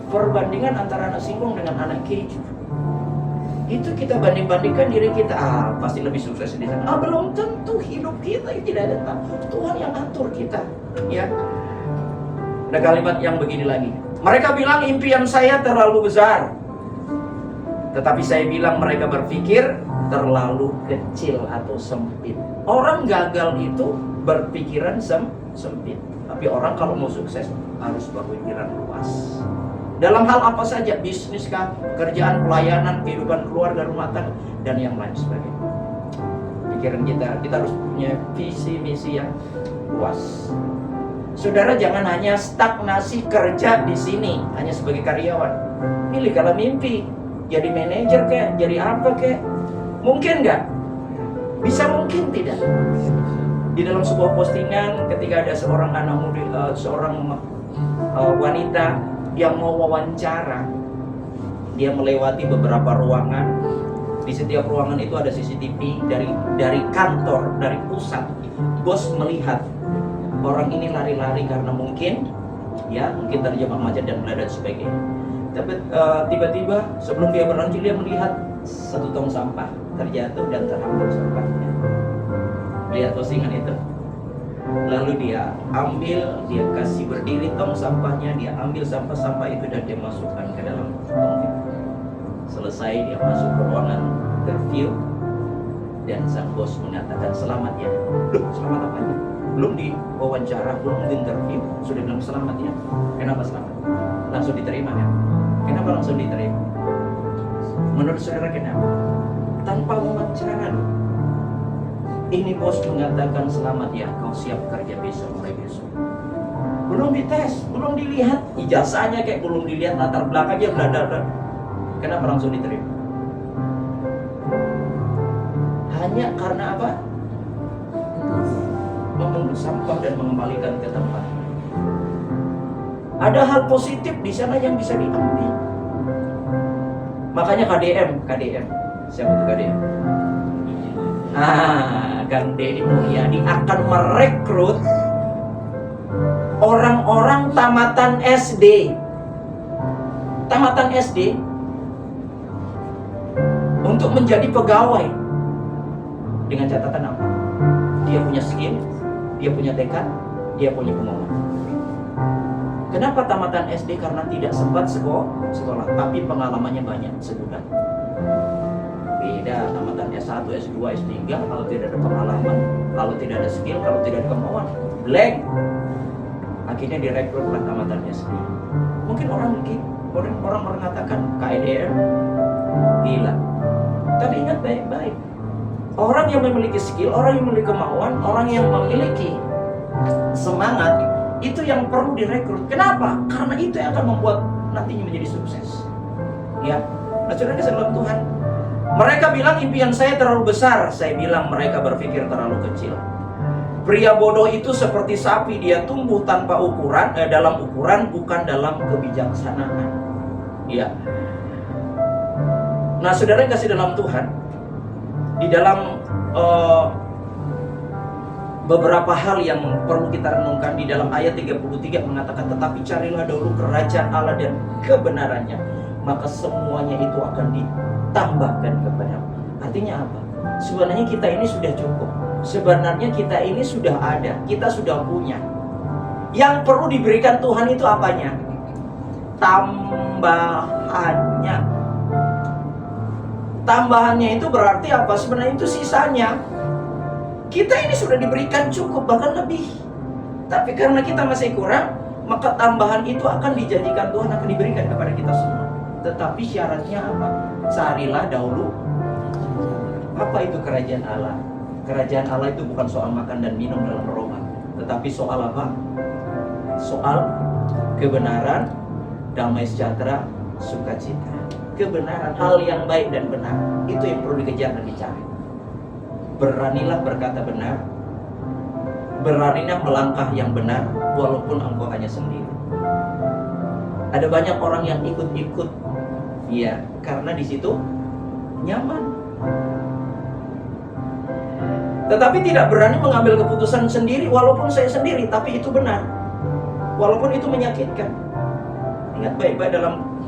Perbandingan antara anak singkong dengan anak keju, itu kita banding-bandingkan diri kita, pasti lebih sukses di sana. Belum tentu. Hidup kita itu tidak ada Tuhan yang atur kita. Ya. Ada kalimat yang begini lagi. Mereka bilang impian saya terlalu besar, tetapi saya bilang mereka berpikir terlalu kecil atau sempit. Orang gagal itu berpikiran sempit. Tapi orang kalau mau sukses harus berpikiran luas. Dalam hal apa saja, bisnis kah, pekerjaan, pelayanan, kehidupan keluarga, rumah tangga, dan yang lain sebagainya. Pikiran kita harus punya visi misi yang luas. Saudara jangan hanya stagnasi kerja di sini, hanya sebagai karyawan. Milikanlah mimpi, jadi manajer kayak, jadi apa kayak. Mungkin nggak? Bisa mungkin tidak. Di dalam sebuah postingan, ketika ada seorang anak muda, seorang wanita yang mau wawancara, dia melewati beberapa ruangan. Di setiap ruangan itu ada CCTV dari kantor, dari pusat. Bos melihat orang ini lari-lari karena mungkin terjebak macet dan dan sebagainya. Tapi tiba-tiba sebelum dia berlanjut, dia melihat satu tong sampah terjatuh dan terhambur sampahnya. Lihat postingan itu. Lalu dia ambil, dia kasih berdiri tong sampahnya, dia ambil sampah-sampah itu dan dia masukkan ke dalam tong itu. Selesai dia masuk ke ruangan interview dan sang bos mengatakan selamat ya. Loh, selamat apanya? Belum diwawancara, belum di interview, sudah bilang selamat ya. Kenapa selamat? Langsung diterima ya. Kenapa langsung diterima? Menurut saudara kenapa? Tanpa wawancara loh. Ini bos mengatakan selamat ya, kau siap kerja besok, mulai besok. Belum dites, belum dilihat ijazahnya, kayak belum dilihat latar belakangnya, bla. Kenapa langsung diterima? Hanya karena apa? Memungut sampah dan mengembalikan ke tempat. Ada hal positif di sana yang bisa diambil. Makanya KDM. Siapa itu KDM? Kang Deddy Mulyadi akan merekrut orang-orang tamatan SD. Tamatan SD untuk menjadi pegawai. Dengan catatan apa? Dia punya skill, dia punya tekad, dia punya kemauan. Kenapa tamatan SD? Karena tidak sempat sekolah, tapi pengalamannya banyak sebulan. Beda tamatan S1, S2, S3, kalau tidak ada pengalaman, kalau tidak ada skill, kalau tidak ada kemauan, blank. Akhirnya direkrutlah tamatan SD. Mungkin orang mengatakan KDM gila. Tapi ingat baik-baik. Orang yang memiliki skill, orang yang memiliki kemauan, orang yang memiliki semangat, itu yang perlu direkrut. Kenapa? Karena itu yang akan membuat nantinya menjadi sukses. Ya, nah saudara dalam Tuhan, mereka bilang impian saya terlalu besar. Saya bilang mereka berpikir terlalu kecil. Pria bodoh itu seperti sapi, dia tumbuh tanpa ukuran, dalam ukuran bukan dalam kebijaksanaan. Ya. Nah, saudara yang kasih dalam Tuhan, di dalam beberapa hal yang perlu kita renungkan, di dalam ayat 33 mengatakan, tetapi carilah dahulu kerajaan Allah dan kebenarannya, maka semuanya itu akan ditambahkan kepadamu. Artinya apa? Sebenarnya kita ini sudah cukup. Sebenarnya kita ini sudah ada, kita sudah punya. Yang perlu diberikan Tuhan itu apanya? Tambahannya. Tambahannya itu berarti apa? Sebenarnya itu sisanya. Kita ini sudah diberikan cukup, bahkan lebih. Tapi karena kita masih kurang, maka tambahan itu akan dijanjikan Tuhan, akan diberikan kepada kita semua. Tetapi syaratnya apa? Carilah dahulu. Apa itu kerajaan Allah? Kerajaan Allah itu bukan soal makan dan minum dalam Roma, tetapi soal apa? Soal kebenaran, damai sejahtera, sukacita. Kebenaran, hal yang baik dan benar, itu yang perlu dikejar dan dicari. Beranilah berkata benar, beranilah melangkah yang benar, walaupun engkau hanya sendiri. Ada banyak orang yang ikut-ikut, ya, karena di situ nyaman. Tetapi tidak berani mengambil keputusan sendiri, walaupun saya sendiri, tapi itu benar, walaupun itu menyakitkan. Ingat baik-baik,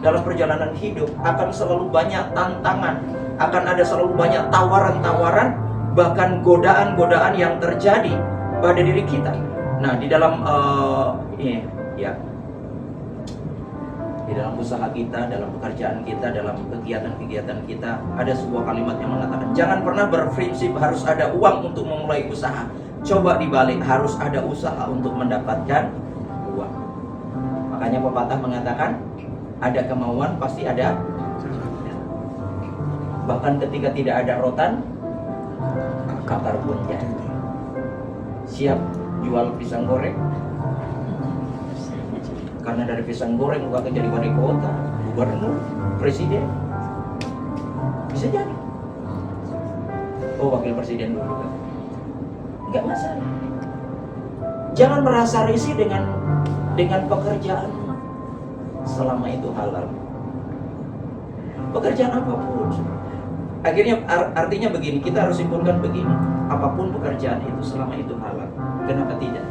dalam perjalanan hidup akan selalu banyak tantangan, akan ada selalu banyak tawaran-tawaran, bahkan godaan-godaan yang terjadi pada diri kita. Nah, di dalam di dalam usaha kita, dalam pekerjaan kita, dalam kegiatan-kegiatan kita, ada sebuah kalimat yang mengatakan, jangan pernah berprinsip harus ada uang untuk memulai usaha. Coba dibalik, harus ada usaha untuk mendapatkan uang. Makanya pepatah mengatakan, ada kemauan pasti ada. Bahkan ketika tidak ada rotan, akar pun jadi. Siap jual pisang goreng, karena dari pisang goreng bukan jadi wali kota, gubernur, presiden, bisa jadi. Oh, wakil presiden dulu kan, nggak masalah. Jangan merasa risih dengan pekerjaan, selama itu halal. Pekerjaan apapun. Akhirnya artinya begini, kita harus simpulkan begini, apapun pekerjaan itu selama itu halal, kenapa tidak?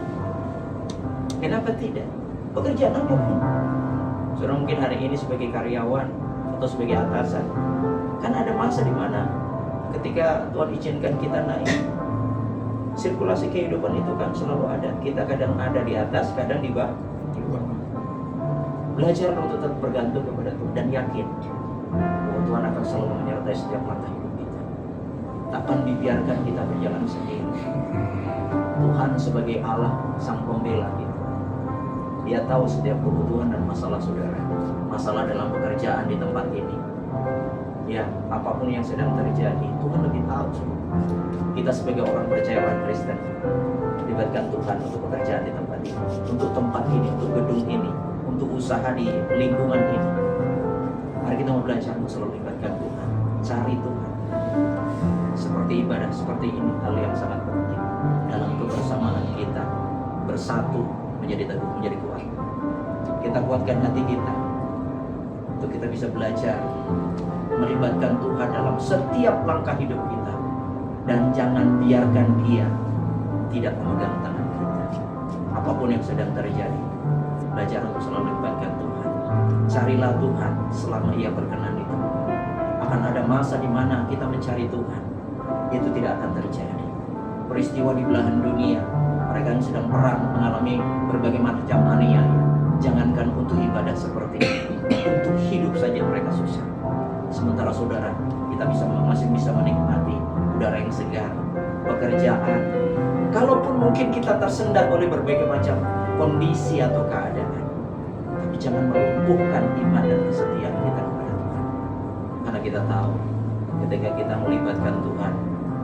Kenapa tidak? Pekerjaan apapun. Saudara mungkin hari ini sebagai karyawan atau sebagai atasan, kan ada masa di mana ketika Tuhan izinkan kita naik, sirkulasi kehidupan itu kan selalu ada. Kita kadang ada di atas, kadang di bawah. Belajar untuk tetap bergantung kepada Tuhan dan yakin bahwa Tuhan akan selalu menyertai setiap langkah hidup kita. Takkan dibiarkan kita berjalan sendiri. Tuhan sebagai Allah sang pembela kita, Dia tahu setiap kebutuhan dan masalah saudara. Masalah dalam pekerjaan di tempat ini, ya, apapun yang sedang terjadi, Tuhan lebih tahu. Kita sebagai orang percaya, orang Kristen, libatkan Tuhan untuk pekerjaan di tempat ini, untuk tempat ini, untuk gedung ini, untuk usaha di lingkungan ini. Mari kita mau belajar untuk selalu libatkan Tuhan, cari Tuhan. Seperti ibadah seperti ini, hal yang sangat penting dalam kebersamaan kita, bersatu menjadi teguh, menjadi kuat. Kita kuatkan hati kita untuk kita bisa belajar melibatkan Tuhan dalam setiap langkah hidup kita, dan jangan biarkan Dia tidak memegang tangan kita. Apapun yang sedang terjadi, belajar untuk selalu libatkan Tuhan. Carilah Tuhan selama Ia berkenan itu. Akan ada masa di mana kita mencari Tuhan, itu tidak akan terjadi. Peristiwa di belahan dunia, mereka yang sedang perang mengalami berbagai macam aniaya. Jangankan untuk ibadah seperti ini, untuk hidup saja mereka susah. Sementara saudara, kita masih bisa menikmati udara yang segar, pekerjaan. Kalaupun mungkin kita tersendat oleh berbagai macam kondisi atau keadaan, tapi jangan melumpuhkan iman dan kesetiaan kita kepada Tuhan. Karena kita tahu, ketika kita melibatkan Tuhan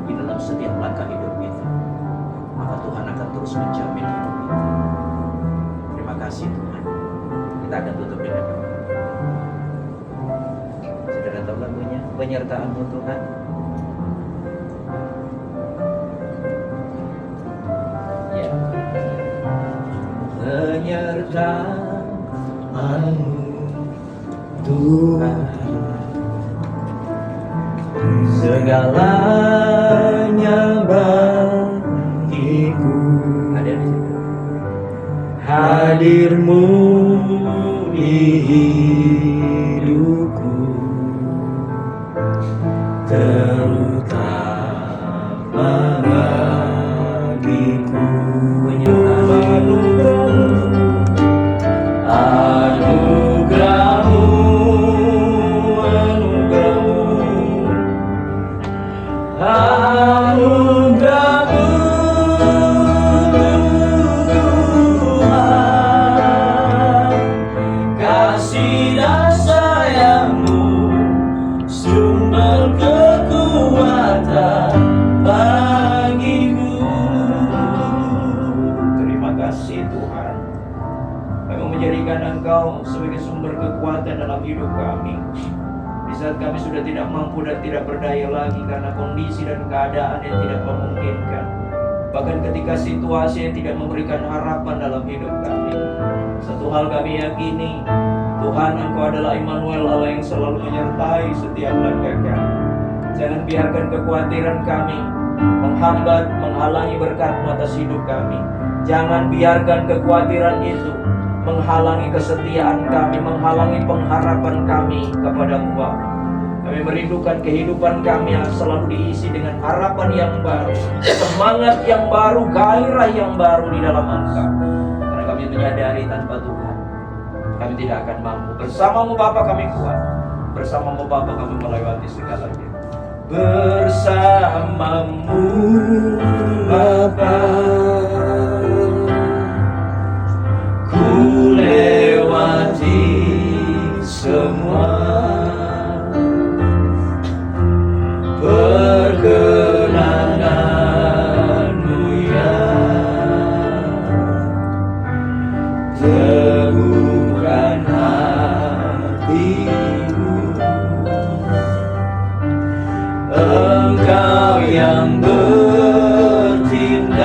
di dalam setiap langkah hidup kita, maka Tuhan akan terus menjamin hidup kita. Terima kasih Tuhan. Kita akan tutup dengan doa. Saudara tahu lagunya, penyertaan-Mu Tuhan. Ya. Penyertaan-Mu Tuhan, segalanya bagiku. Ada di situ. Hadirmu di hidupku, terutama bagiku. Anugerahmu, anugerahmu, Tuhan, kasih dan sayangmu, sumber kekuatan bagiku. Terima kasih Tuhan. Kami menjadikan Engkau sebagai sumber kekuatan dalam hidup kami. Di saat kami sudah tidak mampu dan tidak berdaya lagi karena kondisi dan keadaan yang tidak memungkinkan. Bahkan ketika situasi yang tidak memberikan harapan dalam hidup kami. Satu hal kami yakini, Tuhan Engkau adalah Immanuel, Allah yang selalu menyertai setiap langkah kami. Jangan biarkan kekhawatiran kami menghambat, menghalangi berkat-Mu atas hidup kami. Jangan biarkan kekhawatiran itu menghalangi kesetiaan kami, menghalangi pengharapan kami kepada-Mu Bapa. Kami merindukan kehidupan kami yang selalu diisi dengan harapan yang baru, semangat yang baru, gairah yang baru di dalam Engkau. Karena kami menyadari tanpa Tuhan kami tidak akan mampu. Bersama-Mu Bapa kami kuat, bersama-Mu Bapa kami melewati segalanya. Bersama-Mu Bapa ku lewati semua, perkenananmu ya, teguhkan hatimu. Engkau yang bertindak,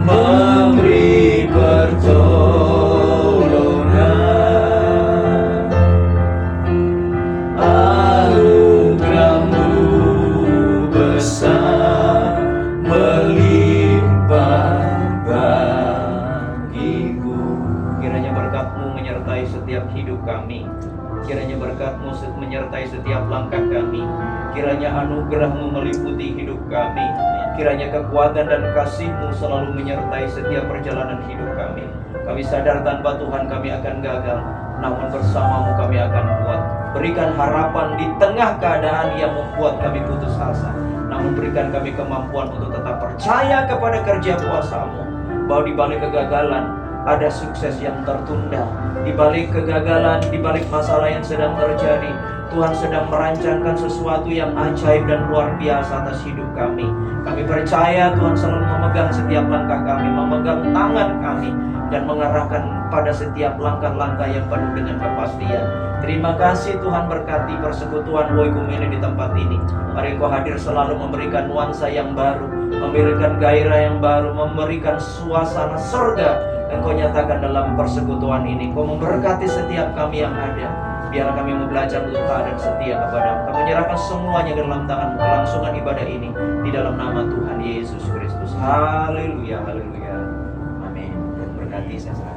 memberi pertolongan. Anugerah-Mu besar melimpah bagiku. Kiranya berkat-Mu menyertai setiap hidup kami. Kiranya berkat-Mu menyertai setiap langkah kami. Kiranya anugerah-Mu meliputi hidup kami. Kiranya kekuatan dan kasih-Mu selalu menyertai setiap perjalanan hidup kami. Kami sadar tanpa Tuhan kami akan gagal, namun bersama-Mu kami akan kuat. Berikan harapan di tengah keadaan yang membuat kami putus asa, namun berikan kami kemampuan untuk tetap percaya kepada kerja kuasa-Mu, bahwa di balik kegagalan ada sukses yang tertunda. Di balik kegagalan, di balik masalah yang sedang terjadi, Tuhan sedang merancangkan sesuatu yang ajaib dan luar biasa atas hidup kami. Kami percaya Tuhan selalu memegang setiap langkah kami, memegang tangan kami, dan mengarahkan pada setiap langkah-langkah yang penuh dengan kepastian. Terima kasih Tuhan, berkati persekutuan Oikumene di tempat ini. Mari Engkau hadir selalu memberikan nuansa yang baru, memberikan gairah yang baru, memberikan suasana surga Engkau nyatakan dalam persekutuan ini. Kau memberkati setiap kami yang ada. Biar kami mau belajar untuk taat dan setia kepada-Mu. Kami menyerahkan semuanya ke dalam tangan-Mu, kelangsungan ibadah ini di dalam nama Tuhan Yesus Kristus. Haleluya, haleluya. Amin. Berkati saya.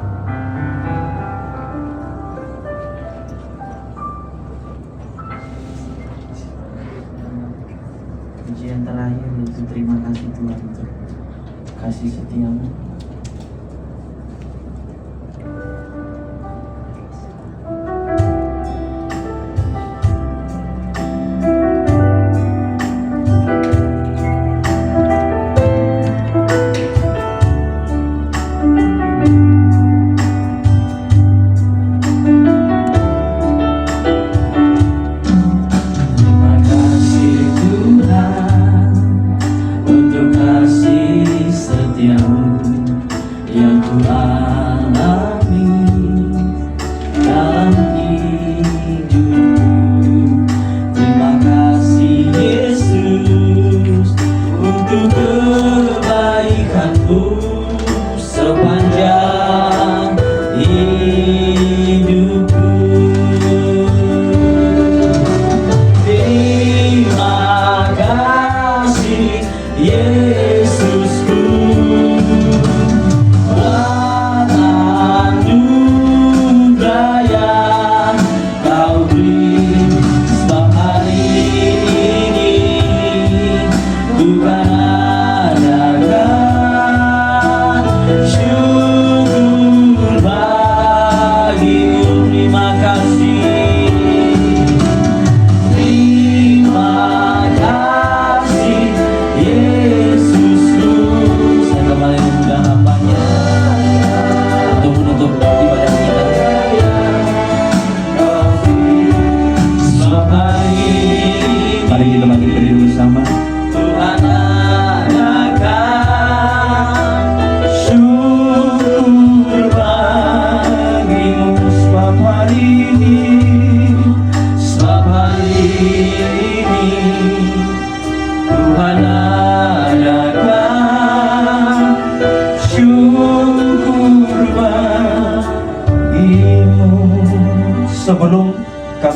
Pujian terakhir yaitu terima kasih Tuhan untuk kasih setia-Mu.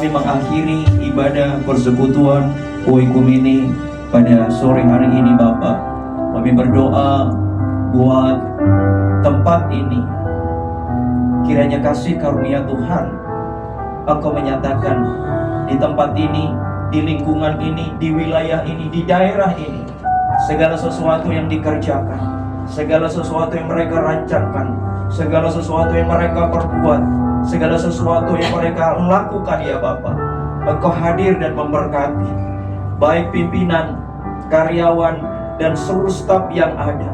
kami mengakhiri ibadah persekutuan Oikumene pada sore hari ini Bapak. Kami berdoa buat tempat ini. Kiranya kasih karunia Tuhan Engkau menyatakan di tempat ini, di lingkungan ini, di wilayah ini, di daerah ini, segala sesuatu yang dikerjakan, segala sesuatu yang mereka rancangkan, segala sesuatu yang mereka perbuat, segala sesuatu yang mereka lakukan ya Bapak, Engkau hadir dan memberkati baik pimpinan, karyawan, dan seluruh staf yang ada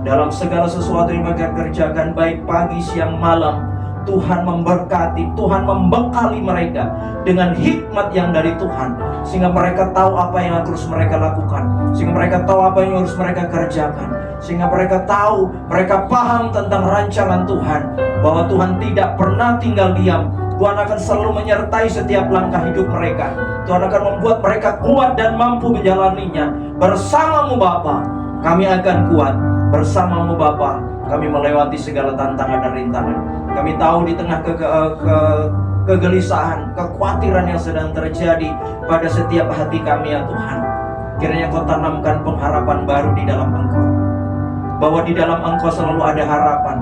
dalam segala sesuatu yang mereka kerjakan, baik pagi, siang, malam. Tuhan memberkati, Tuhan membekali mereka dengan hikmat yang dari Tuhan, sehingga mereka tahu apa yang harus mereka lakukan, sehingga mereka tahu apa yang harus mereka kerjakan, sehingga mereka tahu, mereka paham tentang rancangan Tuhan, bahwa Tuhan tidak pernah tinggal diam. Tuhan akan selalu menyertai setiap langkah hidup mereka. Tuhan akan membuat mereka kuat dan mampu menjalaninya. Bersamamu Bapa, kami akan kuat. Bersamamu Bapa, kami melewati segala tantangan dan rintangan. Kami tahu di tengah kegelisahan, kekhawatiran yang sedang terjadi pada setiap hati kami ya Tuhan, kiranya Kau tanamkan pengharapan baru di dalam Engkau, bahwa di dalam Engkau selalu ada harapan,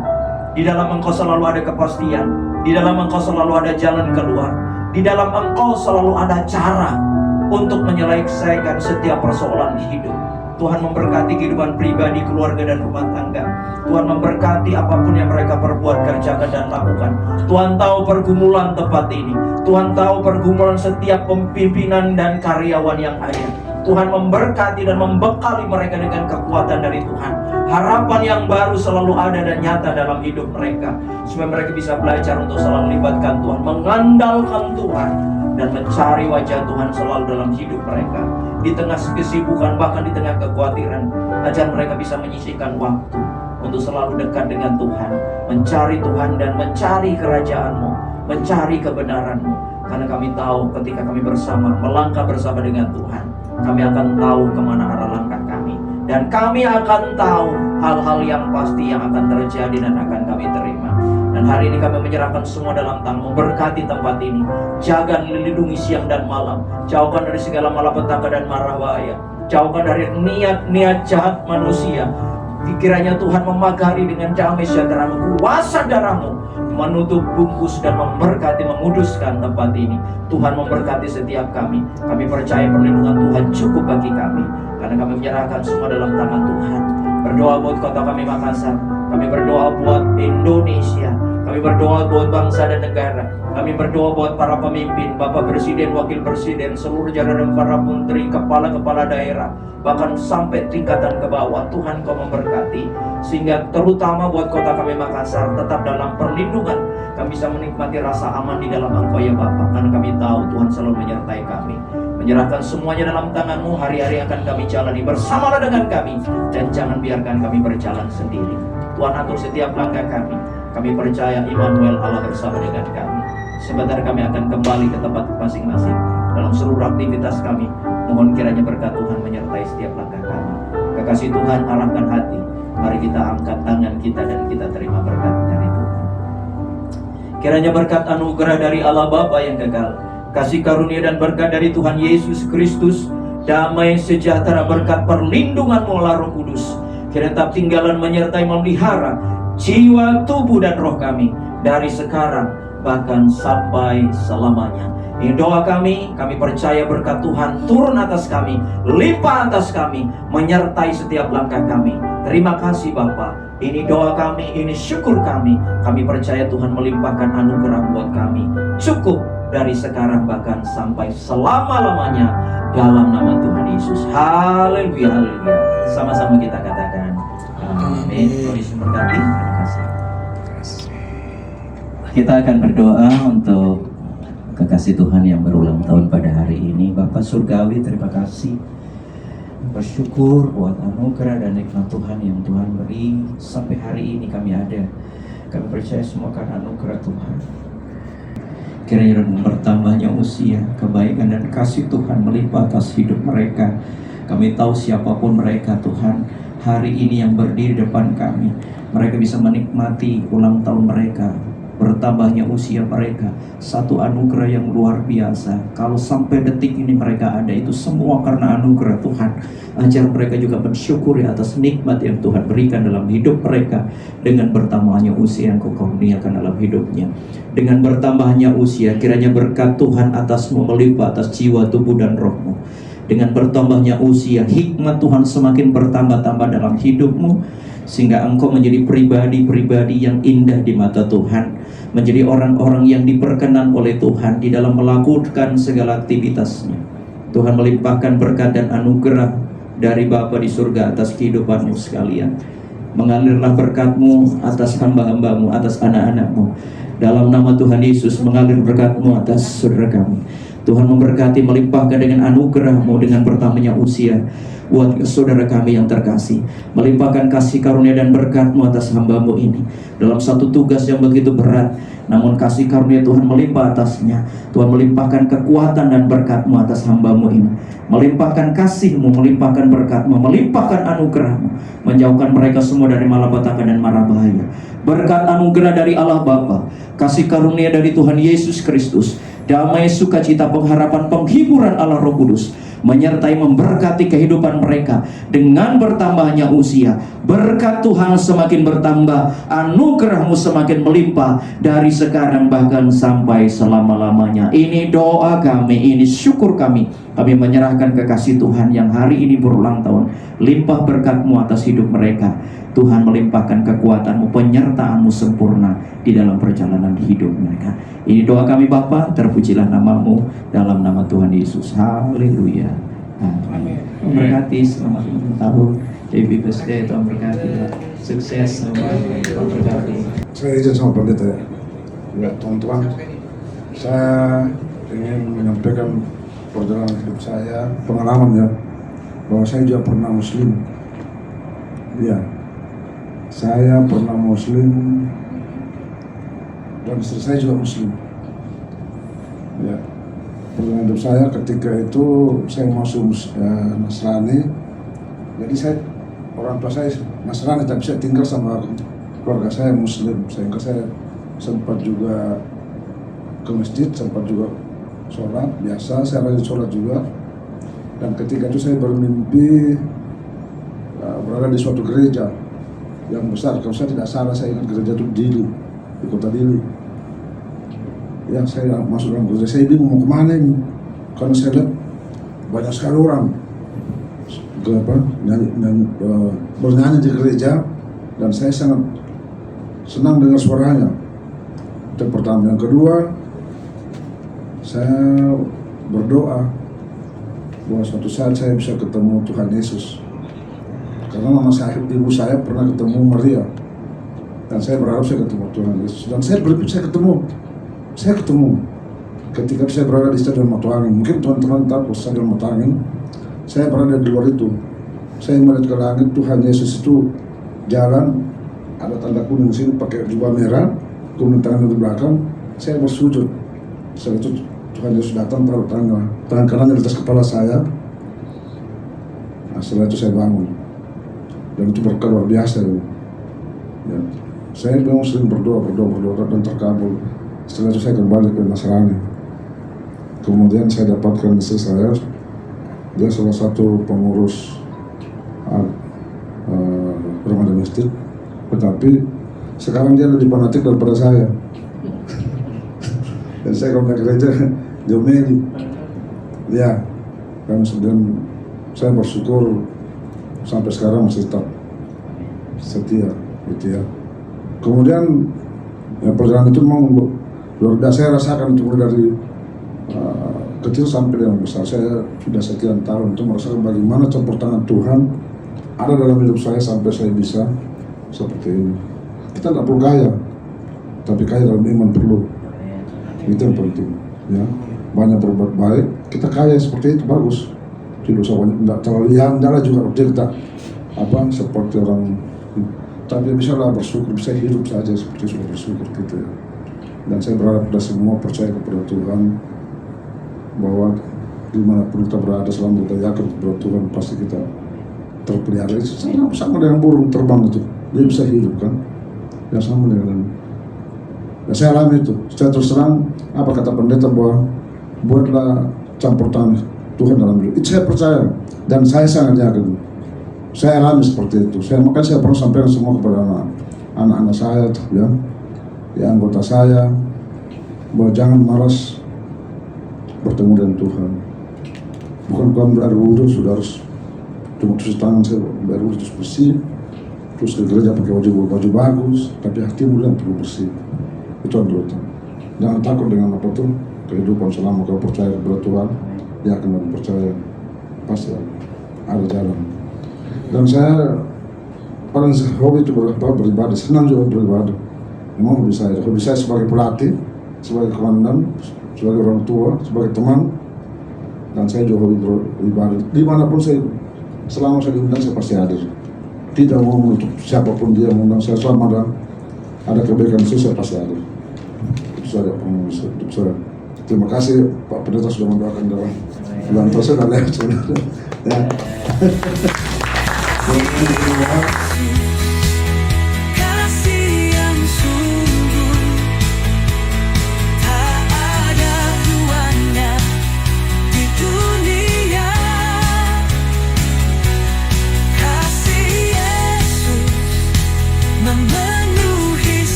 di dalam Engkau selalu ada kepastian, di dalam Engkau selalu ada jalan keluar, di dalam Engkau selalu ada cara untuk menyelesaikan setiap persoalan hidup. Tuhan memberkati kehidupan pribadi, keluarga, dan rumah tangga. Tuhan memberkati apapun yang mereka perbuat, kerjakan, dan lakukan. Tuhan tahu pergumulan tempat ini. Tuhan tahu pergumulan setiap pimpinan dan karyawan yang ada. Tuhan memberkati dan membekali mereka dengan kekuatan dari Tuhan. Harapan yang baru selalu ada dan nyata dalam hidup mereka, supaya mereka bisa belajar untuk selalu melibatkan Tuhan, mengandalkan Tuhan, dan mencari wajah Tuhan selalu dalam hidup mereka. Di tengah kesibukan, bahkan di tengah kekhawatiran, ajar mereka bisa menyisihkan waktu untuk selalu dekat dengan Tuhan, mencari Tuhan dan mencari kerajaan-Mu, mencari kebenaran-Mu. Karena kami tahu ketika kami bersama, melangkah bersama dengan Tuhan, kami akan tahu kemana arah langkah kami, dan kami akan tahu hal-hal yang pasti yang akan terjadi dan akan kami terima. Dan hari ini kami menyerahkan semua dalam tangan-Mu. Berkati tempat ini, jaga lindungi siang dan malam, jauhkan dari segala malapetaka dan marah bahaya, jauhkan dari niat-niat jahat manusia. Kiranya Tuhan memagari dengan damai sejahtera-Mu, kuasa darah-Mu menutup, bungkus, dan memberkati, menguduskan tempat ini. Tuhan memberkati setiap kami. Kami percaya perlindungan Tuhan cukup bagi kami, karena kami menyerahkan semua dalam tangan Tuhan. Berdoa buat kota kami Makassar, kami berdoa buat Indonesia, kami berdoa buat bangsa dan negara, kami berdoa buat para pemimpin, Bapak Presiden, Wakil Presiden, seluruh jajaran para menteri, kepala-kepala daerah, bahkan sampai tingkatan ke bawah. Tuhan Kau memberkati, sehingga terutama buat kota kami Makassar tetap dalam perlindungan. Kami bisa menikmati rasa aman di dalam Engkau ya Bapak, karena kami tahu Tuhan selalu menyertai kami. Menyerahkan semuanya dalam tangan-Mu. Hari-hari akan kami jalani, bersamalah dengan kami, dan jangan biarkan kami berjalan sendiri. Tuhan atur setiap langkah kami. Kami percaya Immanuel, Allah bersama dengan kami. Sebentar kami akan kembali ke tempat masing-masing dalam seluruh aktivitas kami. Mohon kiranya berkat Tuhan menyertai setiap langkah kami. Kekasih Tuhan, arahkan hati. Mari kita angkat tangan kita dan kita terima berkat dari Tuhan. Kiranya berkat anugerah dari Allah Bapa yang kekal, kasih karunia dan berkat dari Tuhan Yesus Kristus, damai sejahtera, berkat perlindungan melalui Roh Kudus, kiranya tetap tinggalan menyertai, memelihara jiwa, tubuh, dan roh kami dari sekarang bahkan sampai selamanya. Ini doa kami percaya berkat Tuhan turun atas kami, limpah atas kami, menyertai setiap langkah kami. Terima kasih Bapa. Ini doa kami, ini syukur kami. Kami percaya Tuhan melimpahkan anugerah buat kami, cukup dari sekarang bahkan sampai selama-lamanya, dalam nama Tuhan Yesus. Haleluya, haleluya. Sama-sama kita katakan amin. Tuhan Yesus berkati. Terima kasih. Kita akan berdoa untuk kekasih Tuhan yang berulang tahun pada hari ini. Bapak Surgawi, terima kasih, bersyukur buat anugerah dan nikmat Tuhan yang Tuhan beri sampai hari ini kami ada. Kami percaya semua karena anugerah Tuhan. Kiranya bertambahnya usia, kebaikan dan kasih Tuhan melimpah atas hidup mereka. Kami tahu siapapun mereka Tuhan, hari ini yang berdiri depan kami, mereka bisa menikmati ulang tahun mereka bertambahnya usia mereka, satu anugerah yang luar biasa. Kalau sampai detik ini mereka ada, itu semua karena anugerah Tuhan. Ajar mereka juga bersyukuri atas nikmat yang Tuhan berikan dalam hidup mereka. Dengan bertambahnya usia yang Kau kurniakan dalam hidupnya, dengan bertambahnya usia, kiranya berkat Tuhan atasmu melimpah atas jiwa, tubuh, dan rohmu. Dengan bertambahnya usia, hikmat Tuhan semakin bertambah-tambah dalam hidupmu, sehingga engkau menjadi pribadi-pribadi yang indah di mata Tuhan, menjadi orang-orang yang diperkenan oleh Tuhan di dalam melakukan segala aktivitasnya. Tuhan melimpahkan berkat dan anugerah dari Bapa di surga atas kehidupanmu sekalian. Mengalirlah berkat-Mu atas hamba-hamba-Mu, atas anak-anak-Mu. Dalam nama Tuhan Yesus, mengalir berkat-Mu atas saudara kami. Tuhan memberkati, melimpahkan dengan anugerah-Mu, dengan bertambahnya usia buat saudara kami yang terkasih. Melimpahkan kasih karunia dan berkat-Mu atas hamba-Mu ini dalam satu tugas yang begitu berat, namun kasih karunia Tuhan melimpah atasnya. Tuhan melimpahkan kekuatan dan berkat-Mu atas hamba-Mu ini, melimpahkan kasih-Mu, melimpahkan berkat-Mu, melimpahkan anugerah-Mu, menjauhkan mereka semua dari malapetaka dan mara bahaya. Berkat anugerah dari Allah Bapa, kasih karunia dari Tuhan Yesus Kristus, damai, sukacita, pengharapan, penghiburan Allah Roh Kudus menyertai memberkati kehidupan mereka dengan bertambahnya usia. Berkat Tuhan semakin bertambah, anugerah-Mu semakin melimpah dari sekarang bahkan sampai selama-lamanya. Ini doa kami, ini syukur kami. Kami menyerahkan kekasih Tuhan yang hari ini berulang tahun. Limpah berkat-Mu atas hidup mereka. Tuhan melimpahkan kekuatan-Mu, penyertaan-Mu sempurna di dalam perjalanan hidup mereka. Ini doa kami Bapa, terpujilah nama-Mu dalam nama Tuhan Yesus. Haleluya. Amin. Memberkati selamat ulang tahun, happy birthday, Tuhan berkati, sukses, Tuhan berkati. Saya izin sama pendeta ya. Ya teman-teman, saya ingin menyampaikan perjalanan hidup saya, pengalaman ya, bahwa saya juga pernah muslim. Ya, saya pernah muslim dan istri saya juga muslim. Ya, perjalanan hidup saya ketika itu saya masuk Nasrani. Jadi saya, orang tua saya Nasrani, tapi saya tinggal sama keluarga saya muslim. Sehingga saya sempat juga ke masjid, sempat juga sholat biasa, saya rajin sholat juga. Dan ketika itu saya bermimpi berada di suatu gereja yang besar. Kalau saya tidak salah, saya ingat gereja itu Dili, di kota Dili. Ya, saya masuk dalam gereja, saya bingung mau kemana ini, karena saya lihat banyak sekali orang bernyanyi di gereja, dan saya sangat senang dengar suaranya. Itu pertama. Yang kedua, saya berdoa bahwa suatu saat saya bisa ketemu Tuhan Yesus, karena mama saya, ibu saya pernah ketemu Maria, dan saya berharap saya ketemu Tuhan Yesus. Dan saya berpikir saya ketemu ketika saya berada di Stadion Matuangin. Mungkin teman-teman tahu Stadion Matuangin, saya berada di luar itu. Saya melihat ke langit, Tuhan Yesus itu jalan, ada tanda kuning sini pakai jubah merah, kemudian tangan di belakang. Saya bersujud. Setelah itu Tuhan Yesus datang, taruh tangan kanannya di atas kepala saya. Nah, setelah itu saya bangun, dan itu berkat luar biasa. Ya. Saya memang sering berdoa dan terkabul. Setelah itu saya kembali ke Nasrani. Kemudian saya dapatkan istri saya, dia salah satu pengurus rumah domestik, tetapi sekarang dia lebih fanatik daripada saya. Dan saya kalau ke gereja diomeli. Ya, dan kemudian saya bersyukur sampai sekarang masih tetap setia, gitu ya. Kemudian ya, perjalanan itu memang luar biasa. Saya rasakan itu mulai dari kecil sampai yang besar. Saya sudah sekian tahun itu merasakan bagaimana campur tangan Tuhan ada dalam hidup saya sampai saya bisa seperti ini. Kita tidak perlu kaya, tapi kaya dalam iman perlu. Itu yang penting. Ya, banyak berbuat baik. Kita kaya seperti itu bagus. Tidak usah banyak, tidak terlalu handal juga. Kita seperti orang. Tapi bisa lah bersyukur, bisa hidup saja seperti sudah bersyukur gitu ya. Dan saya berharap kita semua percaya kepada Tuhan, bahwa dimanapun kita berada, selama kita yakin kepada Tuhan, pasti kita terpelihara. Sama dengan burung terbang itu, dia bisa hidup kan. Ya sama dengan Ya, saya alami itu. Saya terus terang apa kata pendeta bahwa buatlah campur tangan Tuhan dalam hidup. Itu saya percaya dan saya sangat yakin. Saya alami seperti itu. Makanya saya pernah sampaikan semua kepada anak-anak saya, ya anggota saya, bahwa jangan malas bertemu dengan Tuhan. Bukan kamu berair wudhu sudah harus cuma cuci tangan, saya berair wudhu terus bersih, terus ke gereja pakai baju bagus, tapi hatimu yang perlu bersih. Itu adalah itu. Jangan takut dengan apa tuh kehidupan selama kau percaya kepada Tuhan, dia akan percaya pasti ada jalan. Dan saya paling hobi itu beribadah, senang juga beribadah. Memang hobi saya sebagai pelatih, sebagai komandan, sebagai orang tua, sebagai teman, dan saya juga hobi beribadah. Dimanapun saya, selama saya diundang saya pasti hadir. Tidak mau menutup siapapun dia mengundang saya, selama ada kebaikan itu saya pasti hadir. Itu saja pengumuman untuk saya. Terima kasih Pak Pendeta sudah mendoakan dalam bulan puasa dan lain sebagainya. Ya.